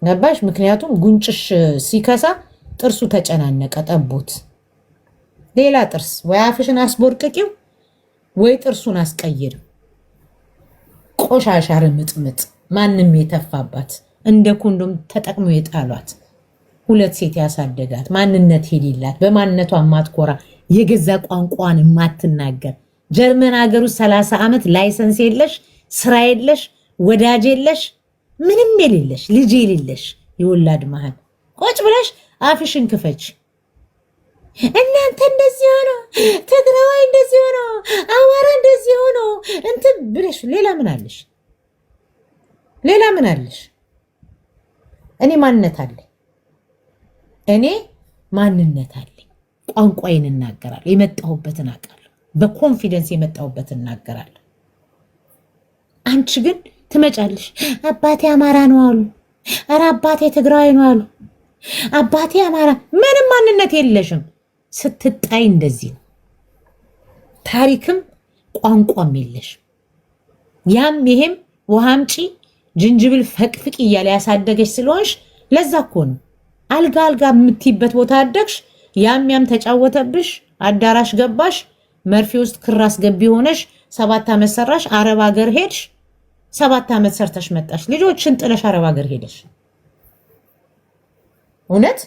ገባሽ? ምክንያቱም ጉንጭሽ ሲከሳ ጥርሱ ተጨናነቀ ጠቦት። ሌላ ጥርስ ወይ አፍሽን አስቦርቅቂው ወይ ጥርሱን አስቀይር። ቆሻሻ ርምጥምጥ ማንም የተፋባት እንደ ኮንዶም ተጠቅሞ የጣሏት ሁለት ሴት ያሳደጋት ማንነት የሌላት በማንነቷ ማትኮራ የገዛ ቋንቋን ማትናገር ጀርመን ሀገር ውስጥ 30 ዓመት ላይሰንስ የለሽ ስራ የለሽ ወዳጅ የለሽ ምንም የሌለሽ ልጅ የሌለሽ የወላድ መሃል ቁጭ ብለሽ አፍሽን ክፈች። እናንተ እንደዚህ ሆኖ ትግራዋይ እንደዚህ ሆኖ አማራ እንደዚህ ሆኖ እንትን ብለሽ ሌላ ምን አለሽ? ሌላ ምን አለሽ? እኔ ማንነት አለኝ። እኔ ማንነት አለኝ። ቋንቋዬን እናገራለሁ። የመጣሁበትን አውቃለሁ። በኮንፊደንስ የመጣሁበትን እናገራለሁ። አንቺ ግን ትመጫለሽ። አባቴ አማራ ነው አሉ። ኧረ አባቴ ትግራዋይ ነው አሉ። አባቴ አማራ። ምንም ማንነት የለሽም። ስትጣይ እንደዚህ ነው። ታሪክም ቋንቋም የለሽም። ያም ይሄም ውሃ አምጪ ጅንጅብል ፈቅፍቅ እያለ ያሳደገች ስለሆንሽ ለዛ እኮ ነው አልጋ አልጋ የምትይበት ቦታ አደግሽ። ያም ተጫወተብሽ። አዳራሽ ገባሽ። መርፌ ውስጥ ክር አስገቢ ሆነሽ 7 ዓመት ሰራሽ። አረብ ሀገር ሄድሽ። 7 ዓመት ሰርተሽ መጣሽ። ልጆችን ጥለሽ አረብ ሀገር ሄደሽ እውነት